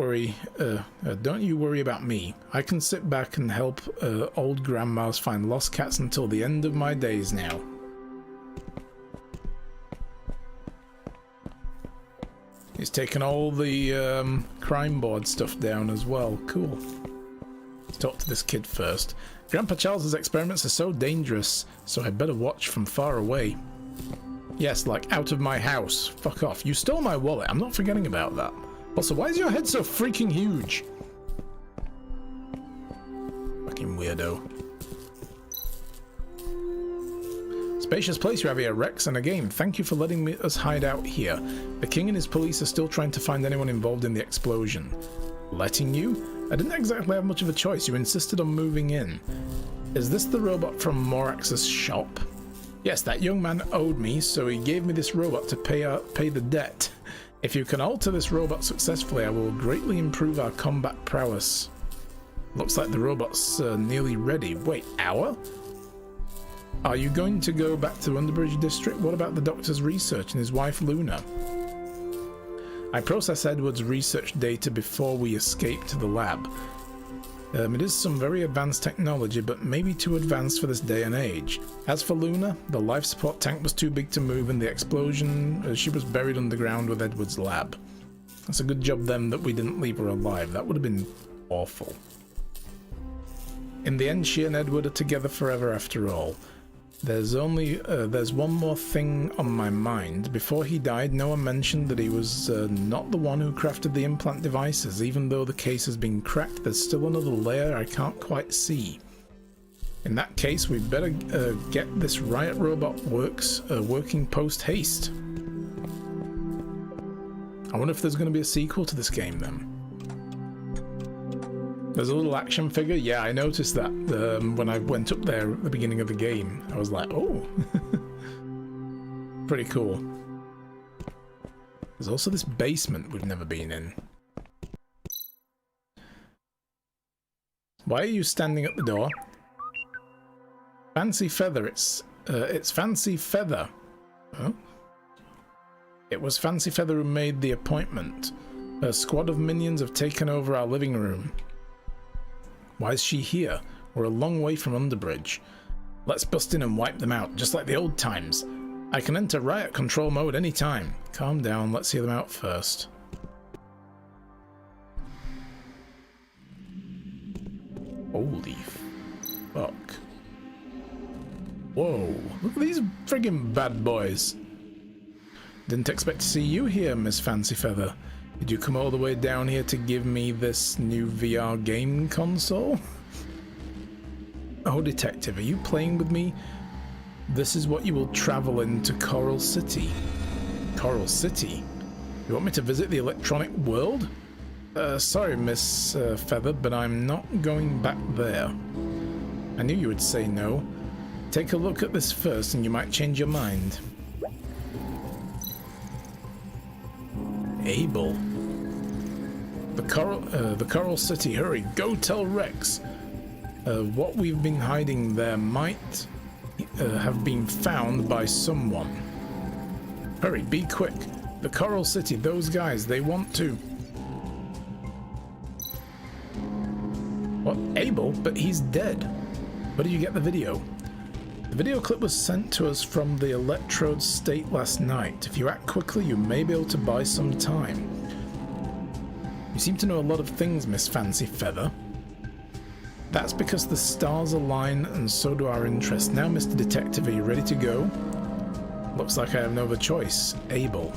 you worry about me. I can sit back and help old grandmas find lost cats until the end of my days now. He's taken all the crime board stuff down as well. Cool. Let's talk to this kid first. Grandpa Charles's experiments are so dangerous, so I better watch from far away. Yes, like out of my house. Fuck off. You stole my wallet. I'm not forgetting about that. Also, why is your head so freaking huge? Fucking weirdo. Spacious place you have here, Rex, and again, thank you for letting us hide out here. The king and his police are still trying to find anyone involved in the explosion. Letting you? I didn't exactly have much of a choice. You insisted on moving in. Is this the robot from Morax's shop? Yes, that young man owed me, so he gave me this robot to pay the debt. If you can alter this robot successfully, I will greatly improve our combat prowess. Looks like the robot's nearly ready. Wait, our? Are you going to go back to Underbridge District? What about the doctor's research and his wife Luna? I processed Edward's research data before we escaped to the lab. It is some very advanced technology, but maybe too advanced for this day and age. As for Luna, the life support tank was too big to move in the explosion. She was buried underground with Edward's lab. That's a good job then that we didn't leave her alive. That would have been awful. In the end, she and Edward are together forever after all. There's one more thing on my mind. Before he died, Noah mentioned that he was not the one who crafted the implant devices. Even though the case has been cracked, there's still another layer I can't quite see. In that case, we'd better get this riot robot working post-haste. I wonder if there's going to be a sequel to this game then. There's a little action figure. Yeah, I noticed that when I went up there at the beginning of the game. I was like, oh. Pretty cool. There's also this basement we've never been in. Why are you standing at the door? Fancy Feather. It's Fancy Feather. Oh. It was Fancy Feather who made the appointment. A squad of minions have taken over our living room. Why is she here? We're a long way from Underbridge. Let's bust in and wipe them out, just like the old times. I can enter riot control mode any time. Calm down, let's hear them out first. Holy fuck. Whoa, look at these friggin' bad boys. Didn't expect to see you here, Miss Fancy Feather. Did you come all the way down here to give me this new VR game console? Oh, detective, are you playing with me? This is what you will travel into Coral City. Coral City? You want me to visit the electronic world? Sorry, Miss Feather, but I'm not going back there. I knew you would say no. Take a look at this first and you might change your mind. Abel. The Coral City, hurry, go tell Rex. What we've been hiding there might have been found by someone. Hurry, be quick. The Coral City, those guys, they want to... What? Abel? But he's dead. Where did you get the video? The video clip was sent to us from the Electrode State last night. If you act quickly, you may be able to buy some time. You seem to know a lot of things, Miss Fancy Feather. That's because the stars align and so do our interests. Now, Mr. Detective, are you ready to go? Looks like I have no other choice. Abel.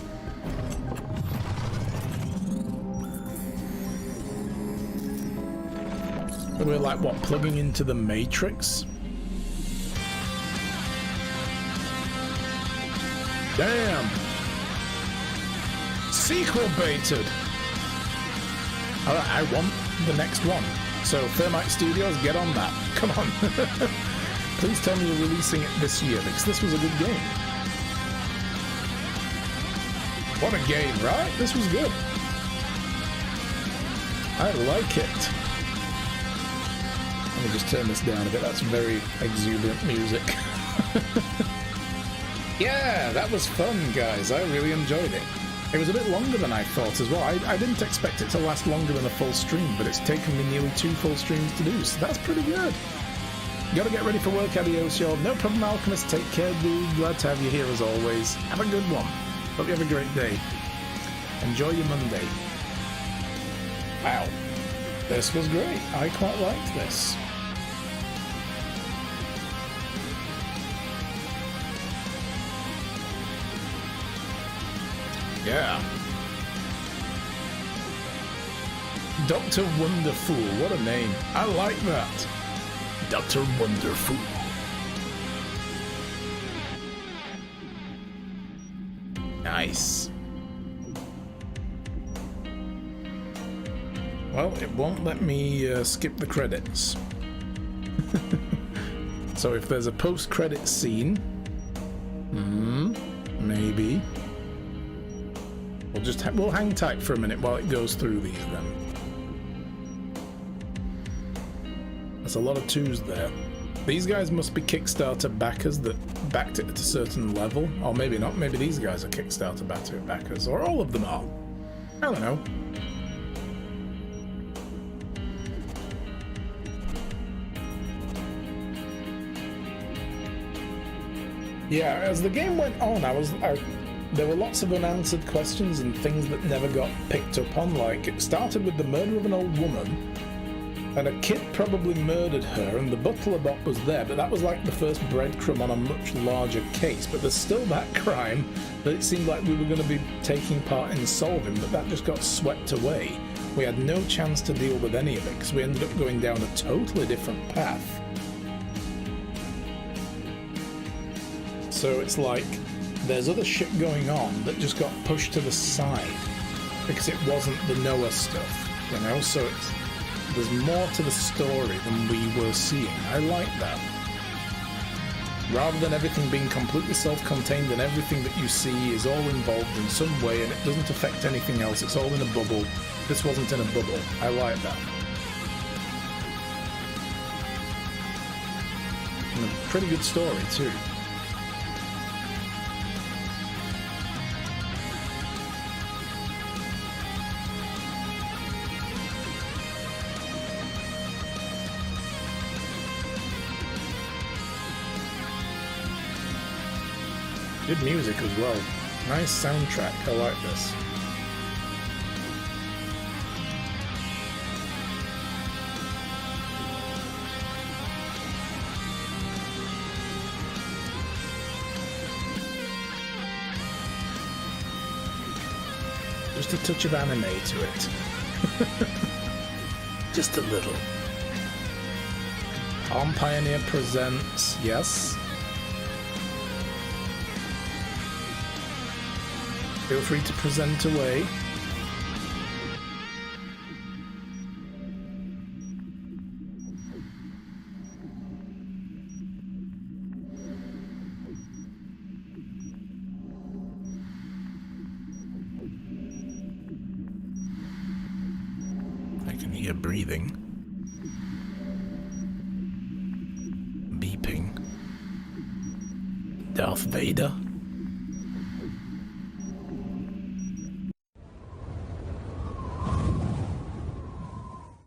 We're like, what, plugging into the Matrix? Damn! Sequel baited! Alright, I want the next one. So, Thermite Studios, get on that. Come on. Please tell me you're releasing it this year, because this was a good game. What a game, right? This was good. I like it. Let me just turn this down a bit. That's very exuberant music. Yeah, that was fun, guys. I really enjoyed it. It was a bit longer than I thought as well. I didn't expect it to last longer than a full stream, but it's taken me nearly 2 full streams to do, so that's pretty good. Gotta get ready for work, adios, y'all. No problem, Alchemist. Take care, dude. Glad to have you here as always. Have a good one. Hope you have a great day. Enjoy your Monday. Wow. This was great. I quite liked this. Yeah. Dr. Wonderful, what a name. I like that. Dr. Wonderful. Nice. Well, it won't let me skip the credits. So if there's a post-credit scene, maybe. We'll hang tight for a minute while it goes through these then. There's a lot of 2s there. These guys must be Kickstarter backers that backed it at a certain level. Or maybe not. Maybe these guys are Kickstarter backers. Or all of them are. I don't know. Yeah, as the game went on, there were lots of unanswered questions and things that never got picked up on. Like, it started with the murder of an old woman, and a kid probably murdered her, and the butler bot was there, but that was like the first breadcrumb on a much larger case. But there's still that crime that it seemed like we were going to be taking part in solving, but that just got swept away. We had no chance to deal with any of it, because we ended up going down a totally different path. So it's like there's other shit going on that just got pushed to the side because it wasn't the Noah stuff, you know? So there's more to the story than we were seeing. I like that. Rather than everything being completely self-contained and everything that you see is all involved in some way and it doesn't affect anything else, it's all in a bubble. This wasn't in a bubble. I like that. And a pretty good story too. Good music as well. Nice soundtrack. I like this. Just a touch of anime to it. Just a little. Arm Pioneer presents, yes. Feel free to present away. hear breathing. Beeping. Darth Vader?